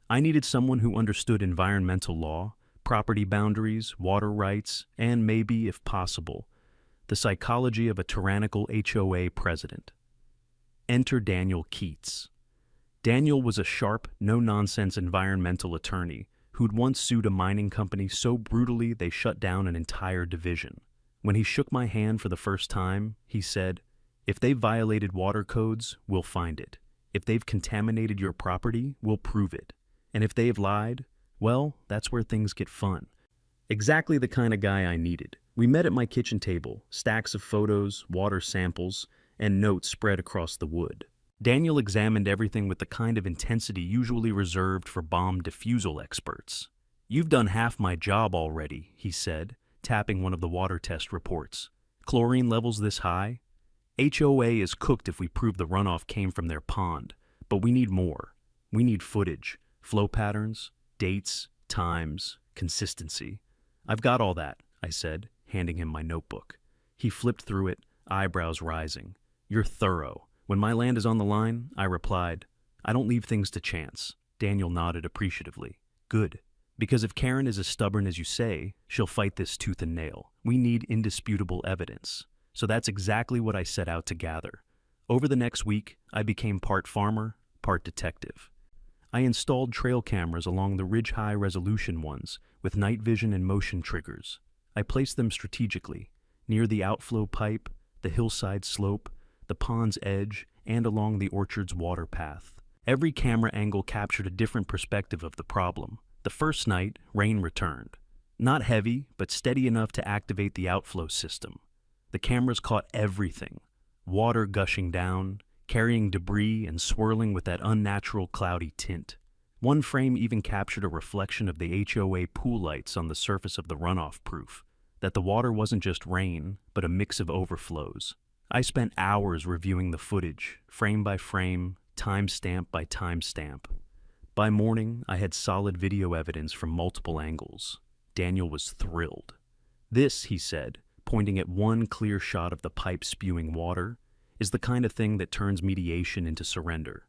I needed someone who understood environmental law, property boundaries, water rights, and maybe, if possible, the psychology of a tyrannical HOA president. Enter Daniel Keats. Daniel was a sharp, no-nonsense environmental attorney who'd once sued a mining company so brutally they shut down an entire division. When he shook my hand for the first time, he said, "If they've violated water codes, we'll find it. If they've contaminated your property, we'll prove it. And if they've lied, well, that's where things get fun." Exactly the kind of guy I needed. We met at my kitchen table, stacks of photos, water samples, and notes spread across the wood. Daniel examined everything with the kind of intensity usually reserved for bomb defusal experts. "You've done half my job already," he said, tapping one of the water test reports. "Chlorine levels this high? HOA is cooked if we prove the runoff came from their pond, but we need more. We need footage, flow patterns, dates, times, consistency." "I've got all that," I said, handing him my notebook. He flipped through it, eyebrows rising. "You're thorough. When my land is on the line," I replied, "I don't leave things to chance." Daniel nodded appreciatively. "Good. Because if Karen is as stubborn as you say, she'll fight this tooth and nail. We need indisputable evidence." So that's exactly what I set out to gather. Over the next week, I became part farmer, part detective. I installed trail cameras along the ridge high-resolution ones with night vision and motion triggers. I placed them strategically, near the outflow pipe, the hillside slope, the pond's edge, and along the orchard's water path. Every camera angle captured a different perspective of the problem. The first night, rain returned. Not heavy, but steady enough to activate the outflow system. The cameras caught everything: water gushing down, carrying debris and swirling with that unnatural cloudy tint. One frame even captured a reflection of the HOA pool lights on the surface of the runoff, proof that the water wasn't just rain, but a mix of overflows. I spent hours reviewing the footage, frame by frame, timestamp by timestamp. By morning, I had solid video evidence from multiple angles. Daniel was thrilled. "This," he said, pointing at one clear shot of the pipe spewing water, "is the kind of thing that turns mediation into surrender."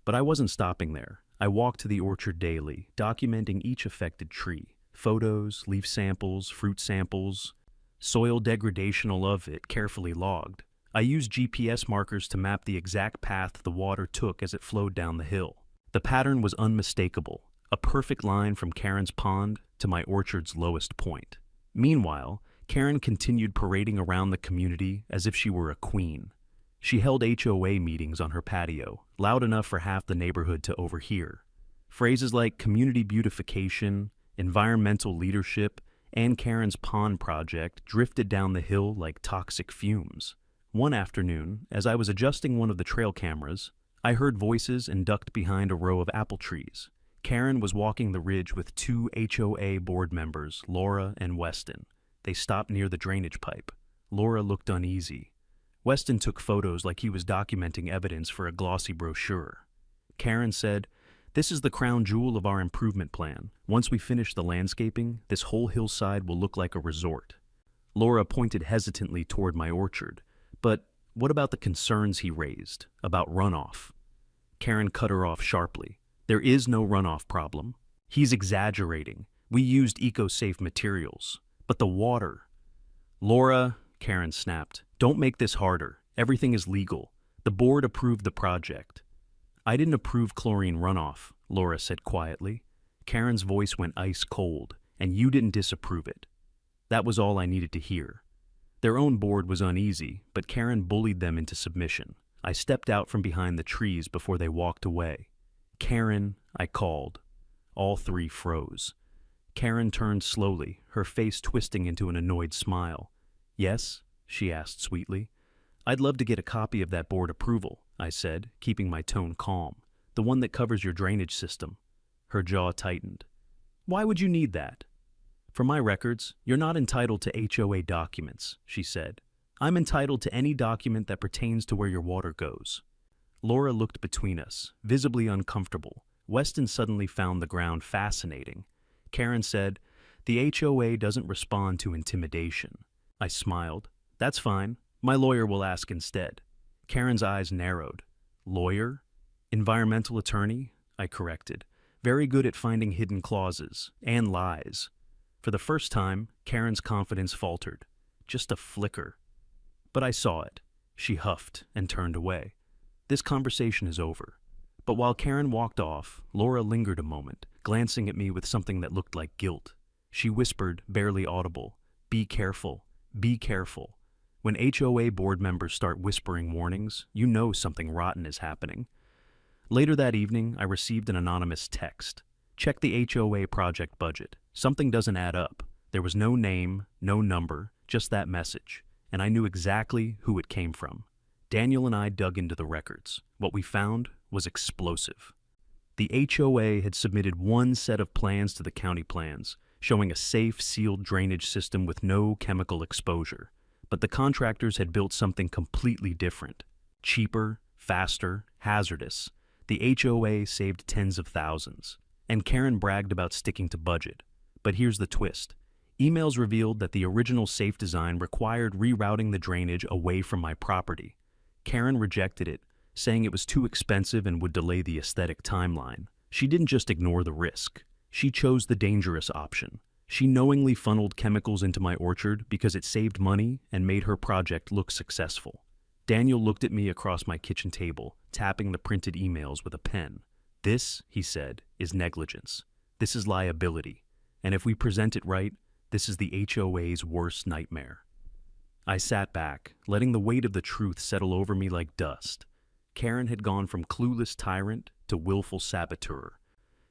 But I wasn't stopping there. I walked to the orchard daily, documenting each affected tree. Photos, leaf samples, fruit samples, soil degradation of it carefully logged. I used GPS markers to map the exact path the water took as it flowed down the hill. The pattern was unmistakable, a perfect line from Karen's pond to my orchard's lowest point. Meanwhile, Karen continued parading around the community as if she were a queen. She held HOA meetings on her patio, loud enough for half the neighborhood to overhear. Phrases like community beautification, environmental leadership, and Karen's pond project drifted down the hill like toxic fumes. One afternoon, as I was adjusting one of the trail cameras, I heard voices and ducked behind a row of apple trees. Karen was walking the ridge with two HOA board members, Laura and Weston. They stopped near the drainage pipe. Laura looked uneasy. Weston took photos like he was documenting evidence for a glossy brochure. Karen said, "This is the crown jewel of our improvement plan. Once we finish the landscaping, this whole hillside will look like a resort." Laura pointed hesitantly toward my orchard. "But what about the concerns he raised about runoff?" Karen cut her off sharply. "There is no runoff problem. He's exaggerating. We used eco-safe materials. But the water—" "Laura," Karen snapped, "don't make this harder. Everything is legal. The board approved the project." "I didn't approve chlorine runoff," Laura said quietly. Karen's voice went ice cold, "and you didn't disapprove it." That was all I needed to hear. Their own board was uneasy, but Karen bullied them into submission. I stepped out from behind the trees before they walked away. "Karen," I called. All three froze. Karen turned slowly, her face twisting into an annoyed smile. "Yes?" she asked sweetly. "I'd love to get a copy of that board approval," I said, keeping my tone calm. "The one that covers your drainage system." Her jaw tightened. "Why would you need that?" "For my records, you're not entitled to HOA documents," she said. "I'm entitled to any document that pertains to where your water goes." Laura looked between us, visibly uncomfortable. Weston suddenly found the ground fascinating. Karen said, "The HOA doesn't respond to intimidation." I smiled. "That's fine. My lawyer will ask instead." Karen's eyes narrowed. "Lawyer? Environmental attorney?" I corrected. "Very good at finding hidden clauses and lies." For the first time, Karen's confidence faltered. Just a flicker. But I saw it. She huffed and turned away. "This conversation is over." But while Karen walked off, Laura lingered a moment, glancing at me with something that looked like guilt. She whispered, barely audible, "Be careful. Be careful." When HOA board members start whispering warnings, you know something rotten is happening. Later that evening, I received an anonymous text. "Check the HOA project budget. Something doesn't add up. There was no name, no number, just that message, and I knew exactly who it came from. Daniel and I dug into the records. What we found was explosive. The HOA had submitted one set of plans to the county plans, showing a safe, sealed drainage system with no chemical exposure. But the contractors had built something completely different. Cheaper, faster, hazardous. The HOA saved tens of thousands. And Karen bragged about sticking to budget. But here's the twist. Emails revealed that the original safe design required rerouting the drainage away from my property. Karen rejected it, saying it was too expensive and would delay the aesthetic timeline. She didn't just ignore the risk. She chose the dangerous option. She knowingly funneled chemicals into my orchard because it saved money and made her project look successful. Daniel looked at me across my kitchen table, tapping the printed emails with a pen. This, he said, is negligence. This is liability. And if we present it right, this is the HOA's worst nightmare. I sat back, letting the weight of the truth settle over me like dust. Karen had gone from clueless tyrant to willful saboteur.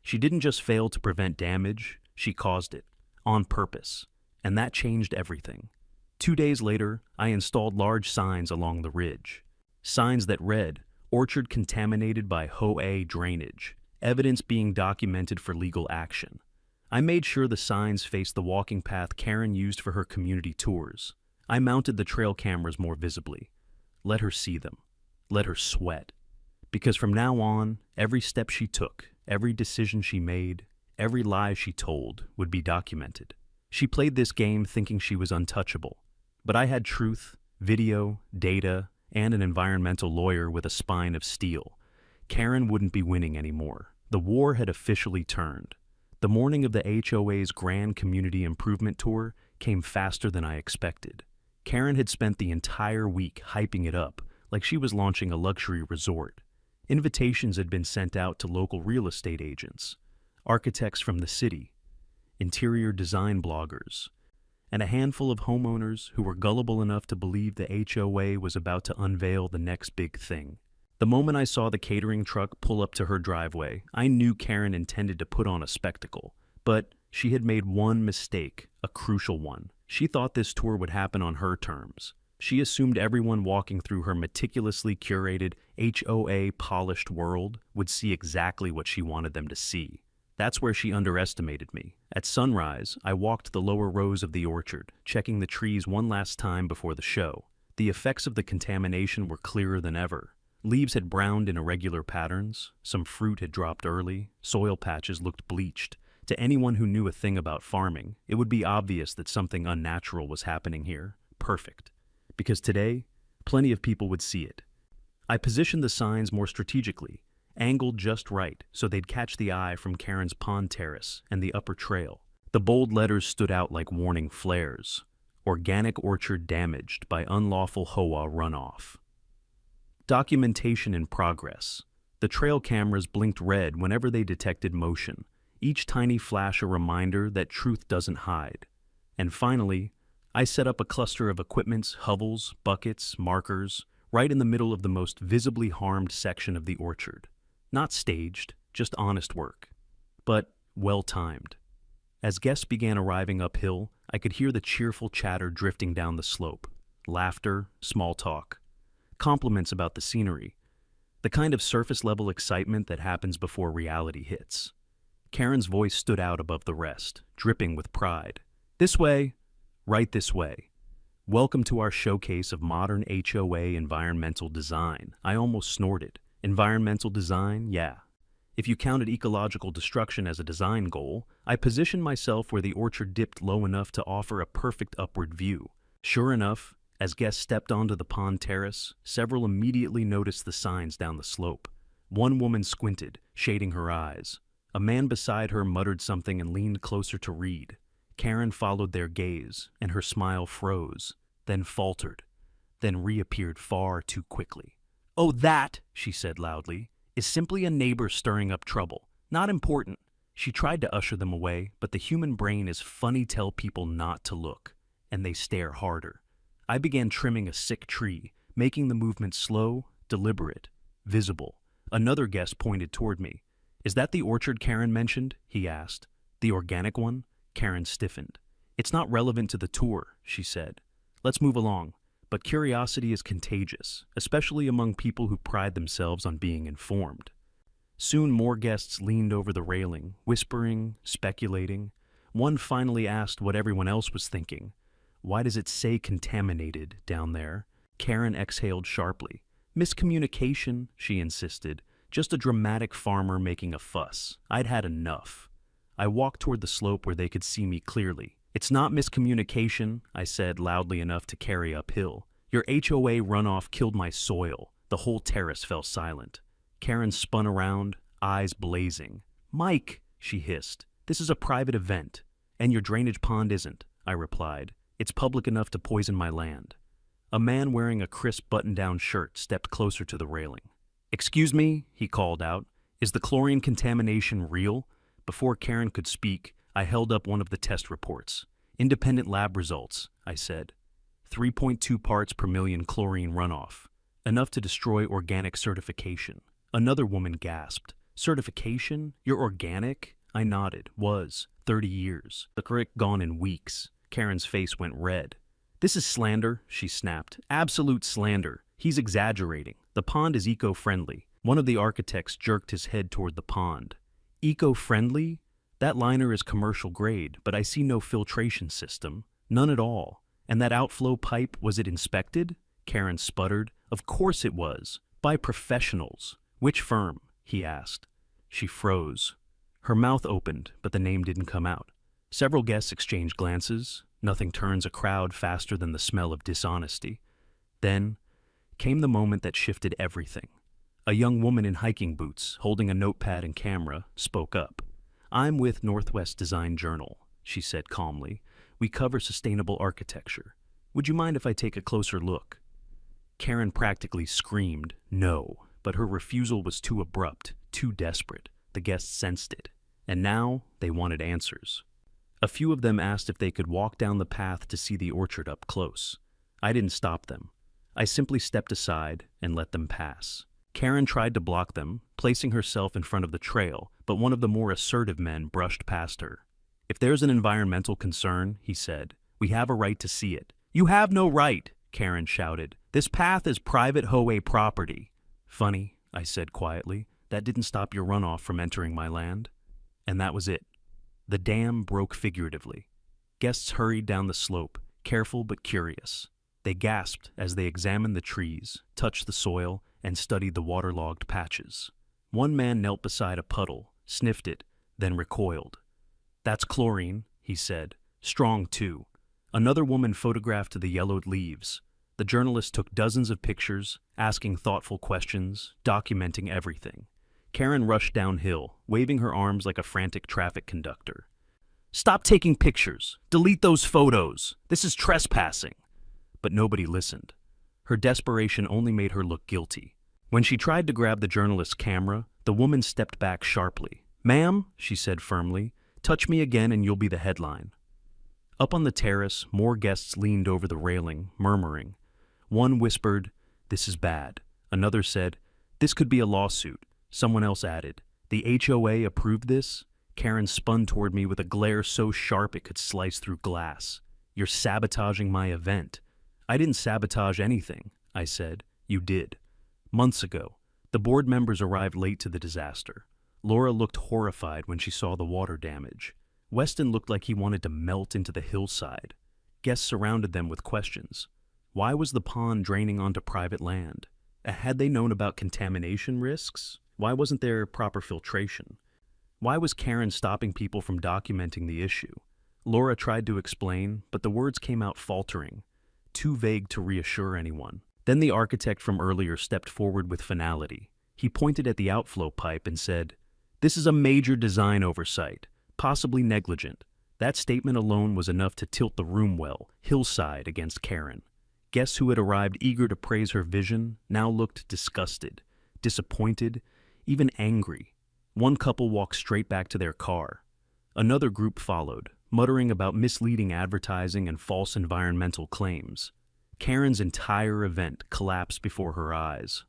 She didn't just fail to prevent damage, she caused it, on purpose. And that changed everything. 2 days later, I installed large signs along the ridge. Signs that read, "Orchard contaminated by HOA drainage," evidence being documented for legal action. I made sure the signs faced the walking path Karen used for her community tours. I mounted the trail cameras more visibly. Let her see them. Let her sweat. Because from now on, every step she took, every decision she made, every lie she told would be documented. She played this game thinking she was untouchable. But I had truth, video, data, and an environmental lawyer with a spine of steel. Karen wouldn't be winning anymore. The war had officially turned. The morning of the HOA's Grand Community Improvement Tour came faster than I expected. Karen had spent the entire week hyping it up, like she was launching a luxury resort. Invitations had been sent out to local real estate agents, architects from the city, interior design bloggers, and a handful of homeowners who were gullible enough to believe the HOA was about to unveil the next big thing. The moment I saw the catering truck pull up to her driveway, I knew Karen intended to put on a spectacle. But she had made one mistake, a crucial one. She thought this tour would happen on her terms. She assumed everyone walking through her meticulously curated, HOA-polished world would see exactly what she wanted them to see. That's where she underestimated me. At sunrise, I walked the lower rows of the orchard, checking the trees one last time before the show. The effects of the contamination were clearer than ever. Leaves had browned in irregular patterns, some fruit had dropped early, soil patches looked bleached. To anyone who knew a thing about farming, it would be obvious that something unnatural was happening here. Perfect. Because today, plenty of people would see it. I positioned the signs more strategically, angled just right so they'd catch the eye from Karen's pond terrace and the upper trail. The bold letters stood out like warning flares. Organic orchard damaged by unlawful HOA runoff. Documentation in progress. The trail cameras blinked red whenever they detected motion, each tiny flash a reminder that truth doesn't hide. And finally, I set up a cluster of equipments, hovels, buckets, markers, right in the middle of the most visibly harmed section of the orchard. Not staged, just honest work. But well-timed. As guests began arriving uphill, I could hear the cheerful chatter drifting down the slope. Laughter, small talk. Compliments about the scenery. The kind of surface-level excitement that happens before reality hits. Karen's voice stood out above the rest, dripping with pride. This way, right this way. Welcome to our showcase of modern HOA environmental design. I almost snorted. Environmental design? Yeah. If you counted ecological destruction as a design goal, I positioned myself where the orchard dipped low enough to offer a perfect upward view. Sure enough, as guests stepped onto the pond terrace, several immediately noticed the signs down the slope. One woman squinted, shading her eyes. A man beside her muttered something and leaned closer to read. Karen followed their gaze, and her smile froze, then faltered, then reappeared far too quickly. "Oh, that," she said loudly, "is simply a neighbor stirring up trouble. Not important." She tried to usher them away, but the human brain is funny tell people not to look, and they stare harder. I began trimming a sick tree, making the movement slow, deliberate, visible. Another guest pointed toward me. "Is that the orchard Karen mentioned?" he asked. "The organic one?" Karen stiffened. It's not relevant to the tour, she said. Let's move along. But curiosity is contagious, especially among people who pride themselves on being informed. Soon more guests leaned over the railing, whispering, speculating. One finally asked what everyone else was thinking. Why does it say contaminated down there? Karen exhaled sharply. Miscommunication, she insisted. Just a dramatic farmer making a fuss. I'd had enough. I walked toward the slope where they could see me clearly. It's not miscommunication, I said loudly enough to carry uphill. Your HOA runoff killed my soil. The whole terrace fell silent. Karen spun around, eyes blazing. Mike, she hissed, this is a private event. And your drainage pond isn't, I replied. It's public enough to poison my land. A man wearing a crisp button-down shirt stepped closer to the railing. Excuse me, he called out. Is the chlorine contamination real? Before Karen could speak, I held up one of the test reports. Independent lab results, I said. 3.2 parts per million chlorine runoff. Enough to destroy organic certification. Another woman gasped. Certification? You're organic? I nodded. Was. 30 years. The correct gone in weeks. Karen's face went red. This is slander, she snapped. Absolute slander. He's exaggerating. The pond is eco-friendly. One of the architects jerked his head toward the pond. Eco-friendly? That liner is commercial grade, but I see no filtration system. None at all. And that outflow pipe, was it inspected? Karen sputtered. Of course it was. By professionals. Which firm? He asked. She froze. Her mouth opened, but the name didn't come out. Several guests exchanged glances. Nothing turns a crowd faster than the smell of dishonesty. Then came the moment that shifted everything. A young woman in hiking boots, holding a notepad and camera, spoke up. I'm with Northwest Design Journal, she said calmly. We cover sustainable architecture. Would you mind if I take a closer look? Karen practically screamed, no, but her refusal was too abrupt, too desperate. The guests sensed it. And now they wanted answers. A few of them asked if they could walk down the path to see the orchard up close. I didn't stop them. I simply stepped aside and let them pass. Karen tried to block them, placing herself in front of the trail, but one of the more assertive men brushed past her. If there's an environmental concern, he said, we have a right to see it. You have no right, Karen shouted. This path is private HOA property. Funny, I said quietly. That didn't stop your runoff from entering my land. And that was it. The dam broke figuratively. Guests hurried down the slope, careful but curious. They gasped as they examined the trees, touched the soil, and studied the waterlogged patches. One man knelt beside a puddle, sniffed it, then recoiled. That's chlorine, he said. Strong, too. Another woman photographed the yellowed leaves. The journalist took dozens of pictures, asking thoughtful questions, documenting everything. Karen rushed downhill, waving her arms like a frantic traffic conductor. Stop taking pictures! Delete those photos! This is trespassing! But nobody listened. Her desperation only made her look guilty. When she tried to grab the journalist's camera, the woman stepped back sharply. Ma'am, she said firmly, touch me again and you'll be the headline. Up on the terrace, more guests leaned over the railing, murmuring. One whispered, this is bad. Another said, this could be a lawsuit. Someone else added, the HOA approved this? Karen spun toward me with a glare so sharp it could slice through glass. You're sabotaging my event. I didn't sabotage anything, I said. You did. Months ago, the board members arrived late to the disaster. Laura looked horrified when she saw the water damage. Weston looked like he wanted to melt into the hillside. Guests surrounded them with questions. Why was the pond draining onto private land? Had they known about contamination risks? Why wasn't there proper filtration? Why was Karen stopping people from documenting the issue? Laura tried to explain, but the words came out faltering, too vague to reassure anyone. Then the architect from earlier stepped forward with finality. He pointed at the outflow pipe and said, this is a major design oversight, possibly negligent. That statement alone was enough to tilt the room well, hillside against Karen. Guests who had arrived eager to praise her vision now looked disgusted, disappointed, even angry. One couple walked straight back to their car. Another group followed, muttering about misleading advertising and false environmental claims. Karen's entire event collapsed before her eyes.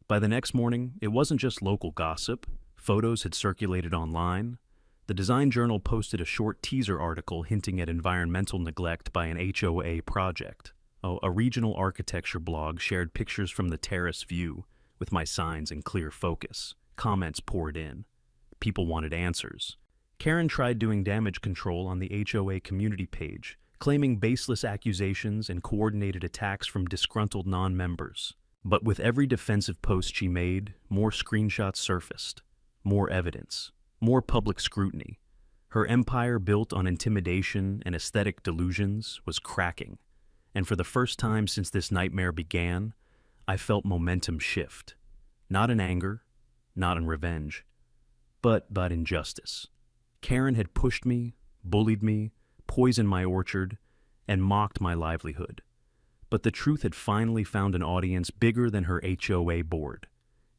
By the next morning, it wasn't just local gossip. Photos had circulated online. The Design Journal posted a short teaser article hinting at environmental neglect by an HOA project. A regional architecture blog shared pictures from the terrace view, with my signs in clear focus. Comments poured in. People wanted answers. Karen tried doing damage control on the HOA community page, claiming baseless accusations and coordinated attacks from disgruntled non-members. But with every defensive post she made, more screenshots surfaced, more evidence, more public scrutiny. Her empire built on intimidation and aesthetic delusions was cracking. And for the first time since this nightmare began, I felt momentum shift. Not in anger, not in revenge, but in justice. Karen had pushed me, bullied me, poisoned my orchard, and mocked my livelihood. But the truth had finally found an audience bigger than her HOA board,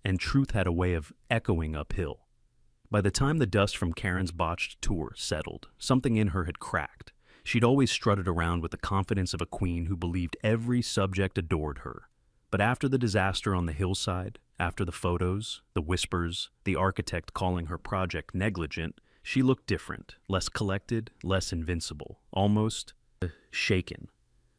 and truth had a way of echoing uphill. By the time the dust from Karen's botched tour settled, something in her had cracked. She'd always strutted around with the confidence of a queen who believed every subject adored her. But after the disaster on the hillside, after the photos, the whispers, the architect calling her project negligent, she looked different, less collected, less invincible, almost shaken.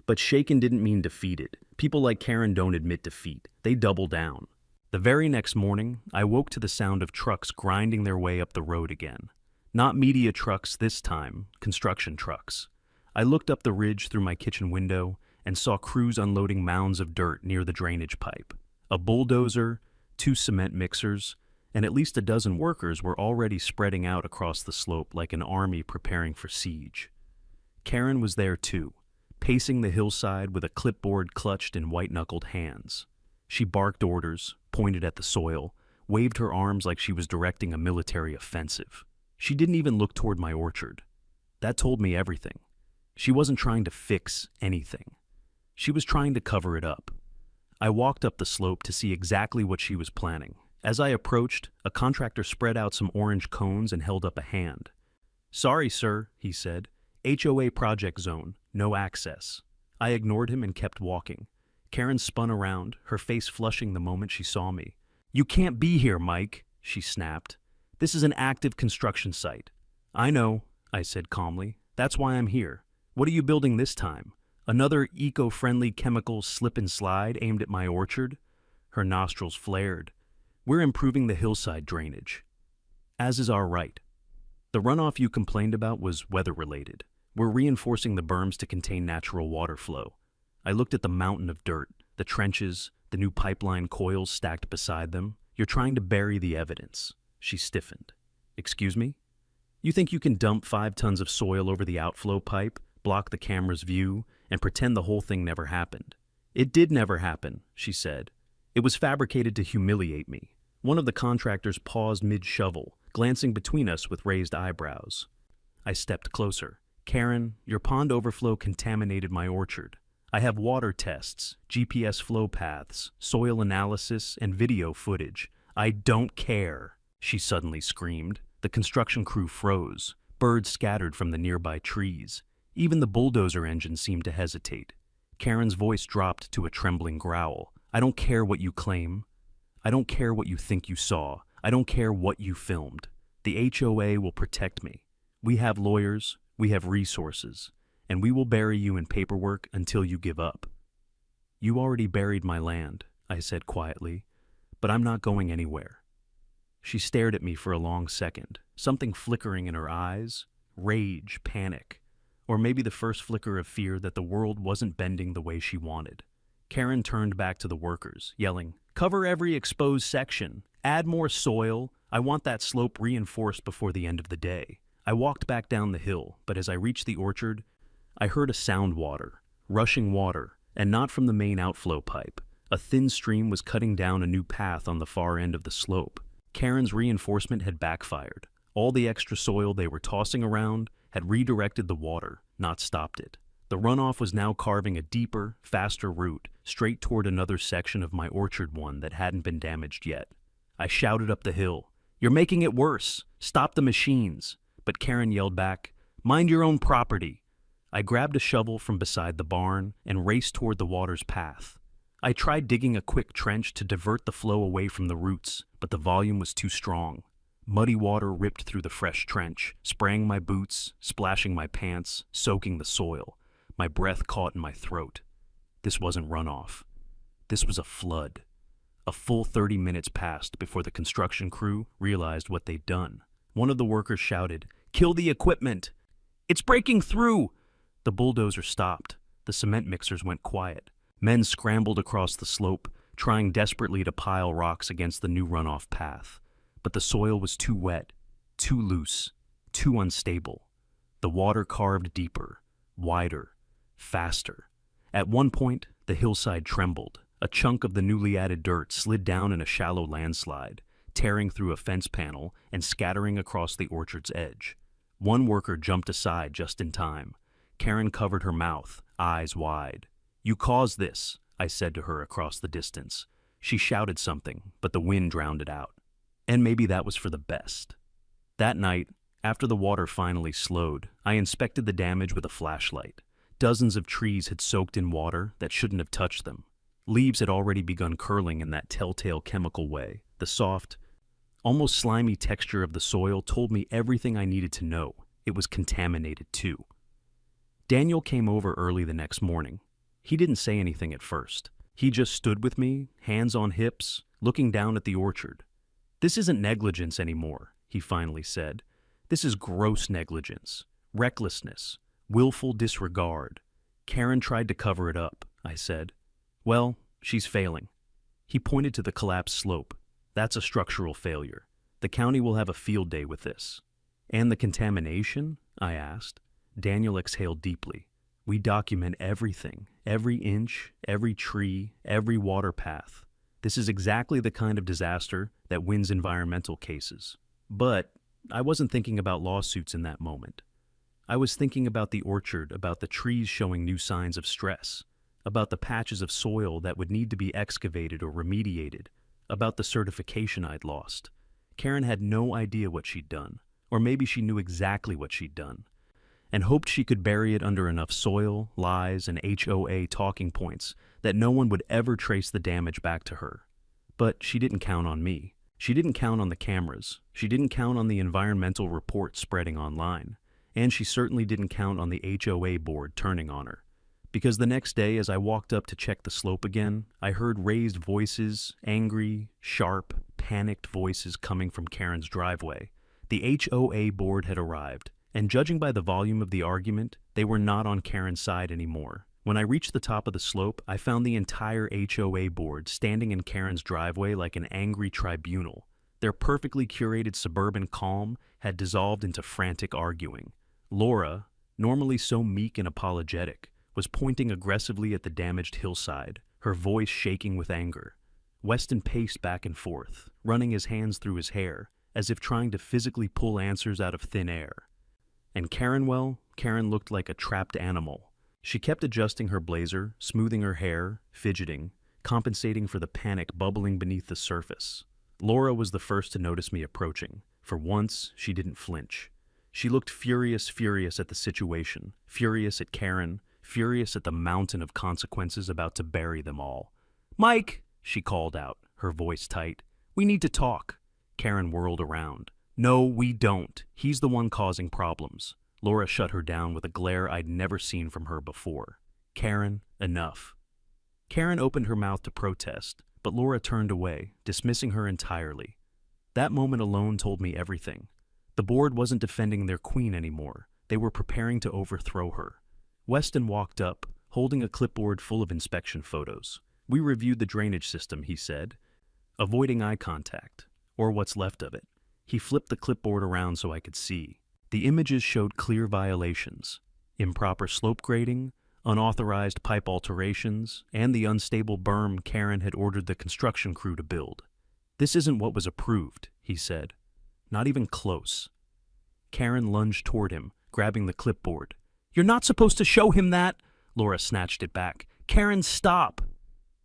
But shaken didn't mean defeated. People like Karen don't admit defeat. They double down. The very next morning, I woke to the sound of trucks grinding their way up the road again. Not media trucks this time, construction trucks. I looked up the ridge through my kitchen window and saw crews unloading mounds of dirt near the drainage pipe. A bulldozer, 2 cement mixers, and at least a dozen workers were already spreading out across the slope like an army preparing for siege. Karen was there too, pacing the hillside with a clipboard clutched in white-knuckled hands. She barked orders, pointed at the soil, waved her arms like she was directing a military offensive. She didn't even look toward my orchard. That told me everything. She wasn't trying to fix anything. She was trying to cover it up. I walked up the slope to see exactly what she was planning. As I approached, a contractor spread out some orange cones and held up a hand. "Sorry, sir," he said. "HOA project zone, no access." I ignored him and kept walking. Karen spun around, her face flushing the moment she saw me. "You can't be here, Mike," she snapped. "This is an active construction site." "I know," I said calmly. "That's why I'm here. What are you building this time? Another eco-friendly chemical slip and slide aimed at my orchard?" Her nostrils flared. "We're improving the hillside drainage, as is our right. The runoff you complained about was weather-related. We're reinforcing the berms to contain natural water flow." I looked at the mountain of dirt, the trenches, the new pipeline coils stacked beside them. "You're trying to bury the evidence." She stiffened. "Excuse me? You think you can dump 5 tons of soil over the outflow pipe, block the camera's view, and pretend the whole thing never happened?" "It did never happen," she said. "It was fabricated to humiliate me." One of the contractors paused mid-shovel, glancing between us with raised eyebrows. I stepped closer. "Karen, your pond overflow contaminated my orchard. I have water tests, GPS flow paths, soil analysis, and video footage. I don't care," she suddenly screamed. The construction crew froze. Birds scattered from the nearby trees. Even the bulldozer engine seemed to hesitate. Karen's voice dropped to a trembling growl. "I don't care what you claim. I don't care what you think you saw. I don't care what you filmed. The HOA will protect me. We have lawyers, we have resources, and we will bury you in paperwork until you give up." "You already buried my land," I said quietly, "but I'm not going anywhere." She stared at me for a long second, something flickering in her eyes, rage, panic, or maybe the first flicker of fear that the world wasn't bending the way she wanted. Karen turned back to the workers, yelling, "Cover every exposed section. Add more soil. I want that slope reinforced before the end of the day." I walked back down the hill, but as I reached the orchard, I heard a sound water, rushing water, and not from the main outflow pipe. A thin stream was cutting down a new path on the far end of the slope. Karen's reinforcement had backfired. All the extra soil they were tossing around had redirected the water, not stopped it. The runoff was now carving a deeper, faster route, straight toward another section of my orchard, one that hadn't been damaged yet. I shouted up the hill, "You're making it worse! Stop the machines!" But Karen yelled back, "Mind your own property!" I grabbed a shovel from beside the barn and raced toward the water's path. I tried digging a quick trench to divert the flow away from the roots, but the volume was too strong. Muddy water ripped through the fresh trench, spraying my boots, splashing my pants, soaking the soil. My breath caught in my throat. This wasn't runoff. This was a flood. A full 30 minutes passed before the construction crew realized what they'd done. One of the workers shouted, "Kill the equipment! It's breaking through!" The bulldozer stopped. The cement mixers went quiet. Men scrambled across the slope, trying desperately to pile rocks against the new runoff path. But the soil was too wet, too loose, too unstable. The water carved deeper, wider, faster. At one point, the hillside trembled. A chunk of the newly added dirt slid down in a shallow landslide, tearing through a fence panel and scattering across the orchard's edge. One worker jumped aside just in time. Karen covered her mouth, eyes wide. "You caused this," I said to her across the distance. She shouted something, but the wind drowned it out. And maybe that was for the best. That night, after the water finally slowed, I inspected the damage with a flashlight. Dozens of trees had soaked in water that shouldn't have touched them. Leaves had already begun curling in that telltale chemical way. The soft, almost slimy texture of the soil told me everything I needed to know. It was contaminated too. Daniel came over early the next morning. He didn't say anything at first. He just stood with me, hands on hips, looking down at the orchard. "This isn't negligence anymore," he finally said. "This is gross negligence, recklessness, willful disregard. Karen tried to cover it up," I said. "Well, she's failing." He pointed to the collapsed slope. "That's a structural failure. The county will have a field day with this." "And the contamination?" I asked. Daniel exhaled deeply. "We document everything, every inch, every tree, every water path. This is exactly the kind of disaster that wins environmental cases." But I wasn't thinking about lawsuits in that moment. I was thinking about the orchard, about the trees showing new signs of stress, about the patches of soil that would need to be excavated or remediated, about the certification I'd lost. Karen had no idea what she'd done, or maybe she knew exactly what she'd done, and hoped she could bury it under enough soil, lies, and HOA talking points that no one would ever trace the damage back to her. But she didn't count on me. She didn't count on the cameras. She didn't count on the environmental report spreading online. And she certainly didn't count on the HOA board turning on her. Because the next day, as I walked up to check the slope again, I heard raised voices, angry, sharp, panicked voices coming from Karen's driveway. The HOA board had arrived, and judging by the volume of the argument, they were not on Karen's side anymore. When I reached the top of the slope, I found the entire HOA board standing in Karen's driveway like an angry tribunal. Their perfectly curated suburban calm had dissolved into frantic arguing. Laura, normally so meek and apologetic, was pointing aggressively at the damaged hillside, her voice shaking with anger. Weston paced back and forth, running his hands through his hair, as if trying to physically pull answers out of thin air. And Karen, well, Karen looked like a trapped animal. She kept adjusting her blazer, smoothing her hair, fidgeting, compensating for the panic bubbling beneath the surface. Laura was the first to notice me approaching. For once, she didn't flinch. She looked furious at the situation, furious at Karen, furious at the mountain of consequences about to bury them all. "Mike," she called out, her voice tight. "We need to talk." Karen whirled around. "No, we don't. He's the one causing problems." Laura shut her down with a glare I'd never seen from her before. "Karen, enough." Karen opened her mouth to protest, but Laura turned away, dismissing her entirely. That moment alone told me everything. The board wasn't defending their queen anymore. They were preparing to overthrow her. Weston walked up, holding a clipboard full of inspection photos. "We reviewed the drainage system," he said, avoiding eye contact, or what's left of it. He flipped the clipboard around so I could see. The images showed clear violations: improper slope grading, unauthorized pipe alterations, and the unstable berm Karen had ordered the construction crew to build. "This isn't what was approved," he said. "Not even close." Karen lunged toward him, grabbing the clipboard. "You're not supposed to show him that!" Laura snatched it back. "Karen, stop!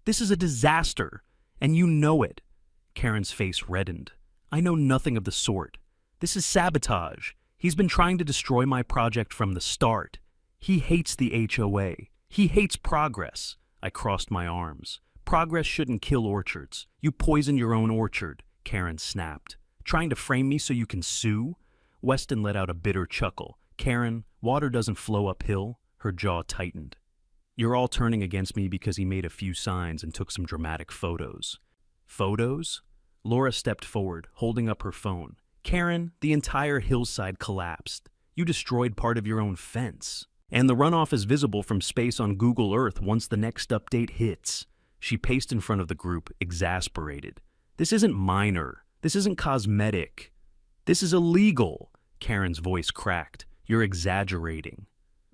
This is a disaster, and you know it." Karen's face reddened. "I know nothing of the sort. This is sabotage. He's been trying to destroy my project from the start. He hates the HOA. He hates progress." I crossed my arms. "Progress shouldn't kill orchards. You poison your own orchard," Karen snapped. Trying to frame me so you can sue? Weston let out a bitter chuckle. Karen, water doesn't flow uphill. Her jaw tightened. You're all turning against me because he made a few signs and took some dramatic photos. Photos? Laura stepped forward, holding up her phone. Karen, the entire hillside collapsed. You destroyed part of your own fence. And the runoff is visible from space on Google Earth once the next update hits. She paced in front of the group, exasperated. This isn't minor. This isn't cosmetic. This is illegal. Karen's voice cracked. You're exaggerating.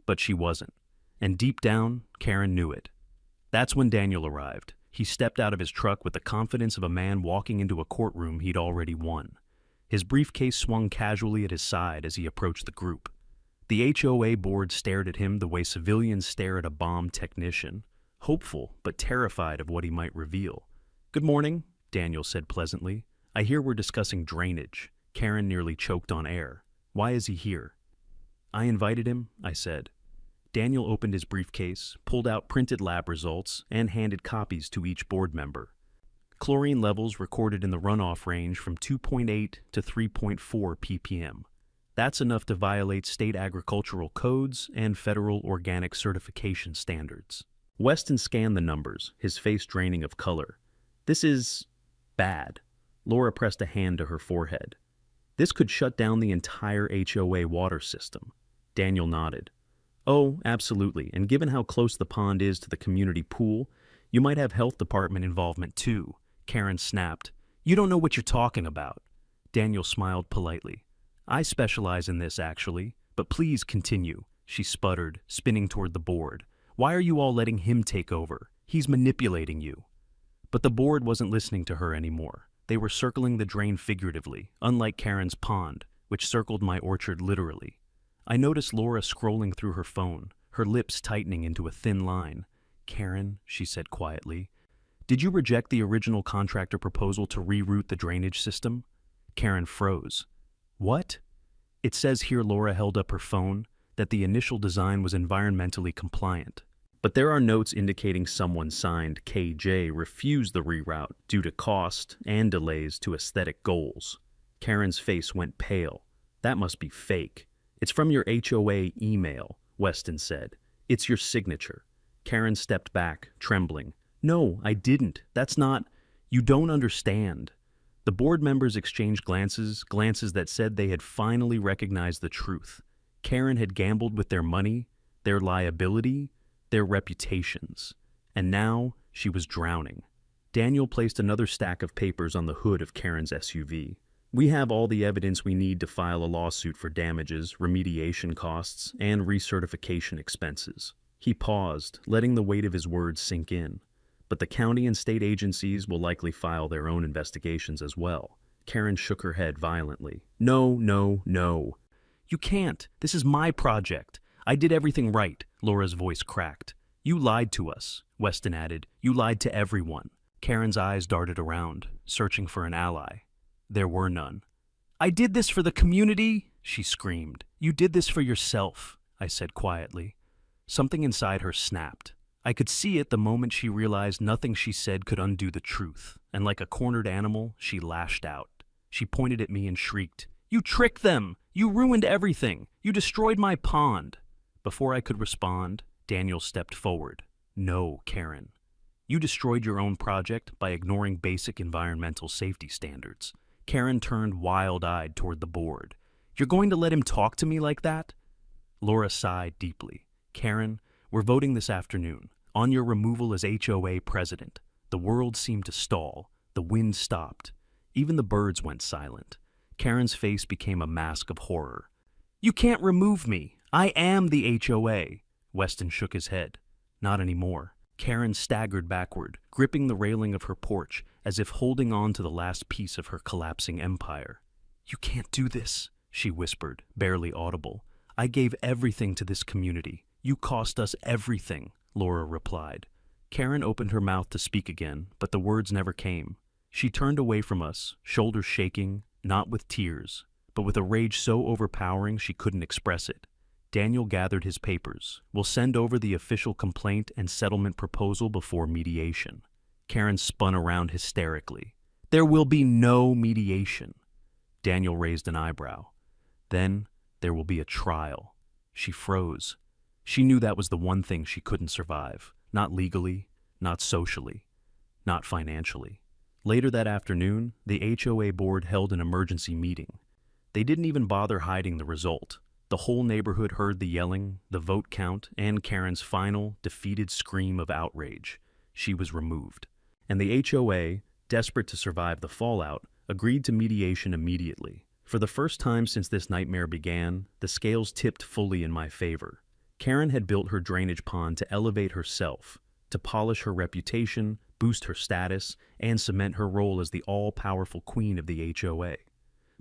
But she wasn't. And deep down, Karen knew it. That's when Daniel arrived. He stepped out of his truck with the confidence of a man walking into a courtroom he'd already won. His briefcase swung casually at his side as he approached the group. The HOA board stared at him the way civilians stare at a bomb technician, hopeful but terrified of what he might reveal. Good morning, Daniel said pleasantly. I hear we're discussing drainage. Karen nearly choked on air. Why is he here? I invited him, I said. Daniel opened his briefcase, pulled out printed lab results, and handed copies to each board member. Chlorine levels recorded in the runoff range from 2.8 to 3.4 ppm. That's enough to violate state agricultural codes and federal organic certification standards. Weston scanned the numbers, his face draining of color. This is bad. Laura pressed a hand to her forehead. This could shut down the entire HOA water system. Daniel nodded. Oh, absolutely, and given how close the pond is to the community pool, you might have health department involvement too. Karen snapped. You don't know what you're talking about. Daniel smiled politely. I specialize in this, actually, but please continue, she sputtered, spinning toward the board. Why are you all letting him take over? He's manipulating you. But the board wasn't listening to her anymore. They were circling the drain figuratively, unlike Karen's pond, which circled my orchard literally. I noticed Laura scrolling through her phone, her lips tightening into a thin line. Karen, she said quietly, did you reject the original contractor proposal to reroute the drainage system? Karen froze. What? It says here, Laura held up her phone, that the initial design was environmentally compliant. But there are notes indicating someone signed KJ refused the reroute due to cost and delays to aesthetic goals. Karen's face went pale. That must be fake. It's from your HOA email, Weston said. It's your signature. Karen stepped back, trembling. No, I didn't. That's not... You don't understand. The board members exchanged glances that said they had finally recognized the truth. Karen had gambled with their money, their liability, their reputations. And now she was drowning. Daniel placed another stack of papers on the hood of Karen's SUV. We have all the evidence we need to file a lawsuit for damages, remediation costs, and recertification expenses. He paused, letting the weight of his words sink in. But the county and state agencies will likely file their own investigations as well. Karen shook her head violently. No, no, no. You can't. This is my project. I did everything right, Laura's voice cracked. You lied to us, Weston added. You lied to everyone. Karen's eyes darted around, searching for an ally. There were none. I did this for the community, she screamed. You did this for yourself, I said quietly. Something inside her snapped. I could see it the moment she realized nothing she said could undo the truth, and like a cornered animal, she lashed out. She pointed at me and shrieked, You tricked them! You ruined everything! You destroyed my pond! Before I could respond, Daniel stepped forward. No, Karen. You destroyed your own project by ignoring basic environmental safety standards. Karen turned wild-eyed toward the board. You're going to let him talk to me like that? Laura sighed deeply. Karen, we're voting this afternoon on your removal as HOA president. The world seemed to stall. The wind stopped. Even the birds went silent. Karen's face became a mask of horror. You can't remove me. I am the HOA. Weston shook his head. Not anymore. Karen staggered backward, gripping the railing of her porch as if holding on to the last piece of her collapsing empire. You can't do this, she whispered, barely audible. I gave everything to this community. You cost us everything, Laura replied. Karen opened her mouth to speak again, but the words never came. She turned away from us, shoulders shaking, not with tears, but with a rage so overpowering she couldn't express it. Daniel gathered his papers. We'll send over the official complaint and settlement proposal before mediation. Karen spun around hysterically. There will be no mediation. Daniel raised an eyebrow. Then there will be a trial. She froze. She knew that was the one thing she couldn't survive. Not legally, not socially, not financially. Later that afternoon, the HOA board held an emergency meeting. They didn't even bother hiding the result. The whole neighborhood heard the yelling, the vote count, and Karen's final, defeated scream of outrage. She was removed. And the HOA, desperate to survive the fallout, agreed to mediation immediately. For the first time since this nightmare began, the scales tipped fully in my favor. Karen had built her drainage pond to elevate herself, to polish her reputation, boost her status, and cement her role as the all-powerful queen of the HOA.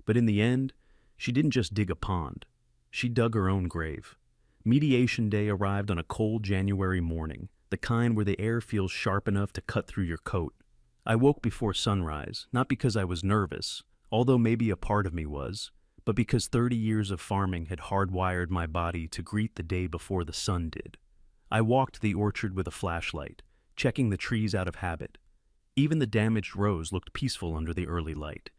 But in the end, she didn't just dig a pond. She dug her own grave. Mediation day arrived on a cold January morning, the kind where the air feels sharp enough to cut through your coat. I woke before sunrise, not because I was nervous, although maybe a part of me was, but because 30 years of farming had hardwired my body to greet the day before the sun did. I walked the orchard with a flashlight, checking the trees out of habit. Even the damaged rows looked peaceful under the early light,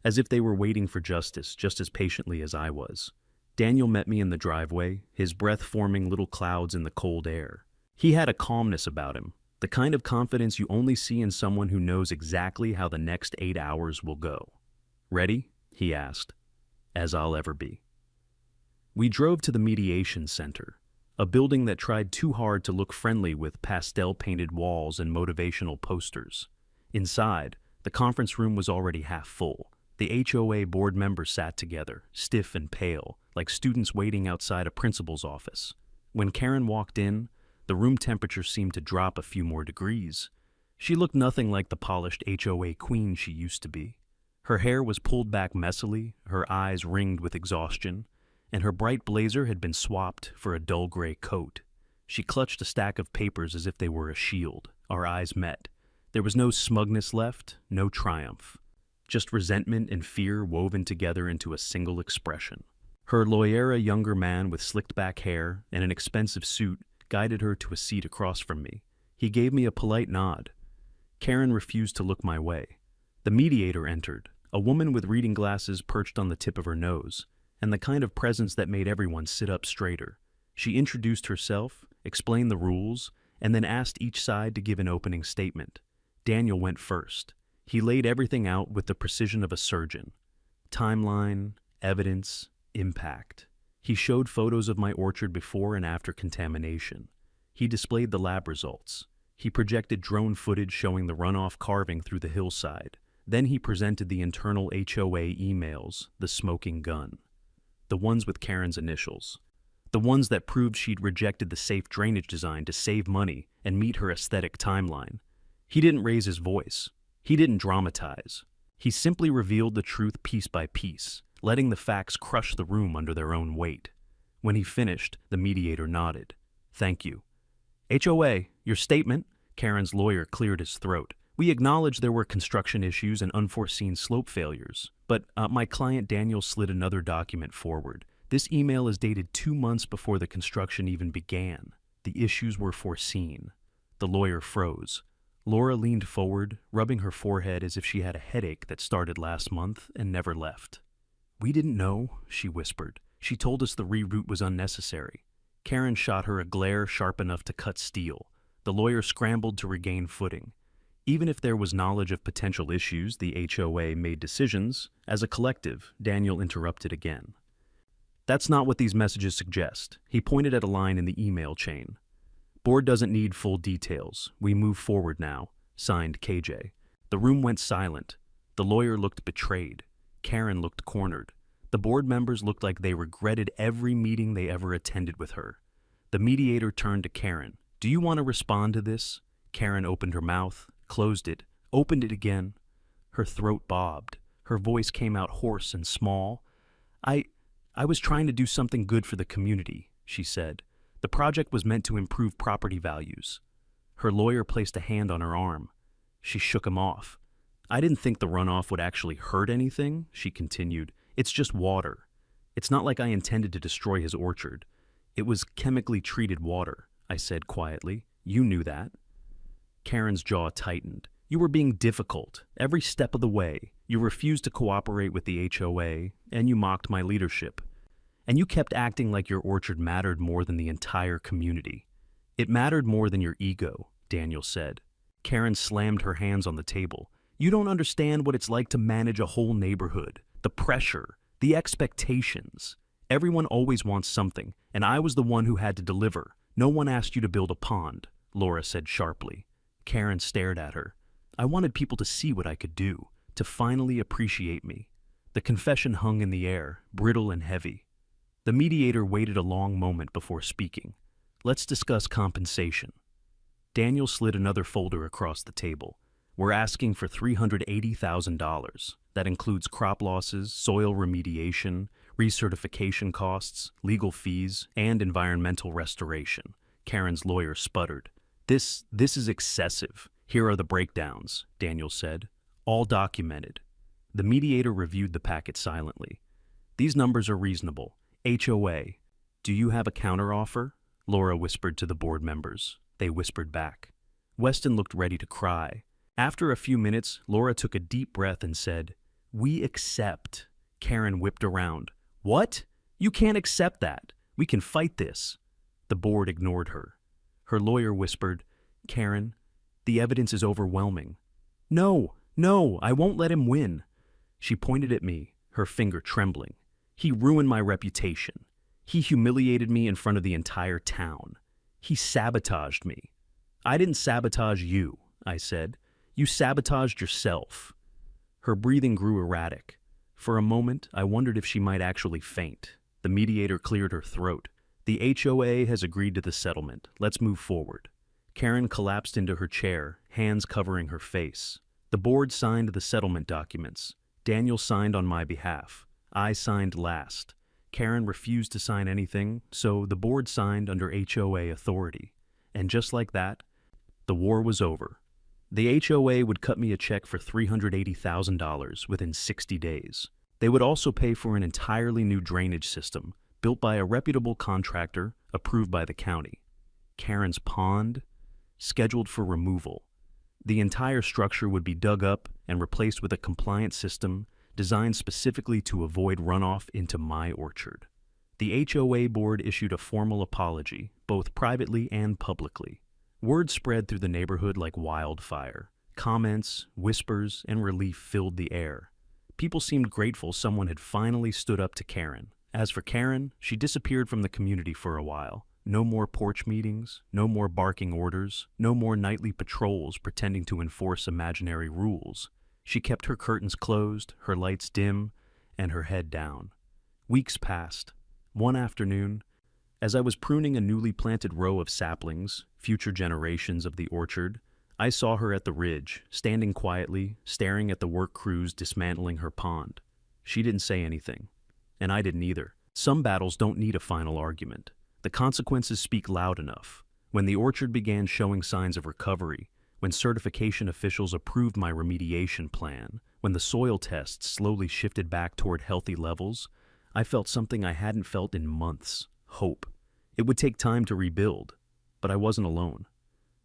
as if they were waiting for justice just as patiently as I was. Daniel met me in the driveway, his breath forming little clouds in the cold air. He had a calmness about him, the kind of confidence you only see in someone who knows exactly how the next 8 hours will go. "Ready?" he asked. "As I'll ever be." We drove to the mediation center, a building that tried too hard to look friendly with pastel-painted walls and motivational posters. Inside, the conference room was already half full. The HOA board members sat together, stiff and pale, like students waiting outside a principal's office. When Karen walked in, the room temperature seemed to drop a few more degrees. She looked nothing like the polished HOA queen she used to be. Her hair was pulled back messily, her eyes ringed with exhaustion, and her bright blazer had been swapped for a dull gray coat. She clutched a stack of papers as if they were a shield. Our eyes met. There was no smugness left, no triumph. Just resentment and fear woven together into a single expression. Her lawyera younger man with slicked back hair and an expensive suit guided her to a seat across from me. He gave me a polite nod. Karen refused to look my way. The mediator entered, a woman with reading glasses perched on the tip of her nose, and the kind of presence that made everyone sit up straighter. She introduced herself, explained the rules, and then asked each side to give an opening statement. Daniel went first. He laid everything out with the precision of a surgeon. Timeline, evidence, impact. He showed photos of my orchard before and after contamination. He displayed the lab results. He projected drone footage showing the runoff carving through the hillside. Then he presented the internal HOA emails, the smoking gun. The ones with Karen's initials. The ones that proved she'd rejected the safe drainage design to save money and meet her aesthetic timeline. He didn't raise his voice. He didn't dramatize. He simply revealed the truth piece by piece, letting the facts crush the room under their own weight. When he finished, the mediator nodded. "Thank you." "HOA, your statement," Karen's lawyer cleared his throat. "We acknowledge there were construction issues and unforeseen slope failures, but my client Daniel slid another document forward. This email is dated 2 months before the construction even began. The issues were foreseen." The lawyer froze. Laura leaned forward, rubbing her forehead as if she had a headache that started last month and never left. "We didn't know," she whispered. "She told us the reroute was unnecessary." Karen shot her a glare sharp enough to cut steel. The lawyer scrambled to regain footing. Even if there was knowledge of potential issues, the HOA made decisions. As a collective, Daniel interrupted again. "That's not what these messages suggest." He pointed at a line in the email chain. "Board doesn't need full details. We move forward now." Signed, KJ. The room went silent. The lawyer looked betrayed. Karen looked cornered. The board members looked like they regretted every meeting they ever attended with her. The mediator turned to Karen. "Do you want to respond to this?" Karen opened her mouth, closed it, opened it again. Her throat bobbed. Her voice came out hoarse and small. I was trying to do something good for the community," she said. "The project was meant to improve property values." Her lawyer placed a hand on her arm. She shook him off. "I didn't think the runoff would actually hurt anything," she continued. "It's just water. It's not like I intended to destroy his orchard. It was chemically treated water," I said quietly. "You knew that." Karen's jaw tightened. You were being difficult every step of the way. You refused to cooperate with the HOA, and you mocked my leadership. And you kept acting like your orchard mattered more than the entire community. It mattered more than your ego, Daniel said. Karen slammed her hands on the table. You don't understand what it's like to manage a whole neighborhood. The pressure, the expectations. Everyone always wants something, and I was the one who had to deliver. No one asked you to build a pond, Laura said sharply. Karen stared at her. I wanted people to see what I could do, to finally appreciate me. The confession hung in the air, brittle and heavy. The mediator waited a long moment before speaking. Let's discuss compensation. Daniel slid another folder across the table. We're asking for $380,000. That includes crop losses, soil remediation, recertification costs, legal fees, and environmental restoration. Karen's lawyer sputtered. This is excessive. Here are the breakdowns, Daniel said. All documented. The mediator reviewed the packet silently. These numbers are reasonable. HOA. Do you have a counteroffer? Laura whispered to the board members. They whispered back. Weston looked ready to cry. After a few minutes, Laura took a deep breath and said, We accept. Karen whipped around. What? You can't accept that. We can fight this. The board ignored her. Her lawyer whispered, Karen, the evidence is overwhelming. No, I won't let him win. She pointed at me, her finger trembling. He ruined my reputation. He humiliated me in front of the entire town. He sabotaged me. I didn't sabotage you, I said. You sabotaged yourself. Her breathing grew erratic. For a moment, I wondered if she might actually faint. The mediator cleared her throat. The HOA has agreed to the settlement. Let's move forward. Karen collapsed into her chair, hands covering her face. The board signed the settlement documents. Daniel signed on my behalf. I signed last. Karen refused to sign anything, so the board signed under HOA authority. And just like that, the war was over. The HOA would cut me a check for $380,000 within 60 days. They would also pay for an entirely new drainage system, built by a reputable contractor, approved by the county. Karen's pond, scheduled for removal. The entire structure would be dug up and replaced with a compliant system designed specifically to avoid runoff into my orchard. The HOA board issued a formal apology, both privately and publicly. Word spread through the neighborhood like wildfire. Comments, whispers, and relief filled the air. People seemed grateful someone had finally stood up to Karen. As for Karen, she disappeared from the community for a while. No more porch meetings, no more barking orders, no more nightly patrols pretending to enforce imaginary rules. She kept her curtains closed, her lights dim, and her head down. Weeks passed. One afternoon, as I was pruning a newly planted row of saplings, future generations of the orchard, I saw her at the ridge, standing quietly, staring at the work crews dismantling her pond. She didn't say anything, and I didn't either. Some battles don't need a final argument. The consequences speak loud enough. When the orchard began showing signs of recovery, when certification officials approved my remediation plan, when the soil tests slowly shifted back toward healthy levels, I felt something I hadn't felt in months: hope. It would take time to rebuild, but I wasn't alone.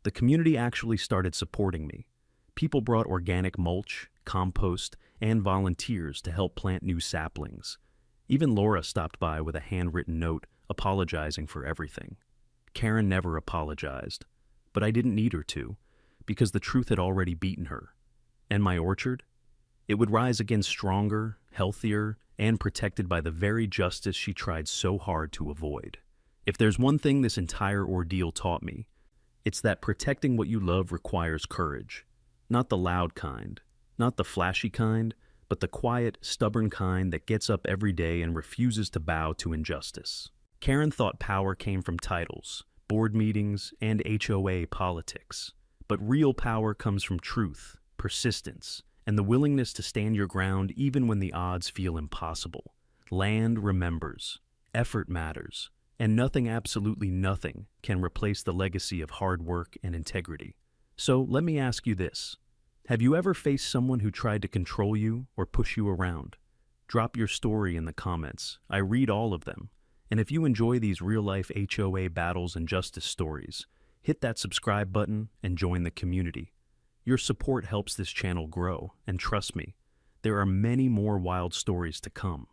The community actually started supporting me. People brought organic mulch, compost, and volunteers to help plant new saplings. Even Laura stopped by with a handwritten note apologizing for everything. Karen never apologized, but I didn't need her to, because the truth had already beaten her. And my orchard? It would rise again stronger, healthier, and protected by the very justice she tried so hard to avoid. If there's one thing this entire ordeal taught me, it's that protecting what you love requires courage. Not the loud kind, not the flashy kind, but the quiet, stubborn kind that gets up every day and refuses to bow to injustice. Karen thought power came from titles, board meetings, and HOA politics. But real power comes from truth, persistence, and the willingness to stand your ground even when the odds feel impossible. Land remembers, effort matters, and nothing, absolutely nothing, can replace the legacy of hard work and integrity. So let me ask you this. Have you ever faced someone who tried to control you or push you around? Drop your story in the comments. I read all of them. And if you enjoy these real-life HOA battles and justice stories, hit that subscribe button and join the community. Your support helps this channel grow, and trust me, there are many more wild stories to come.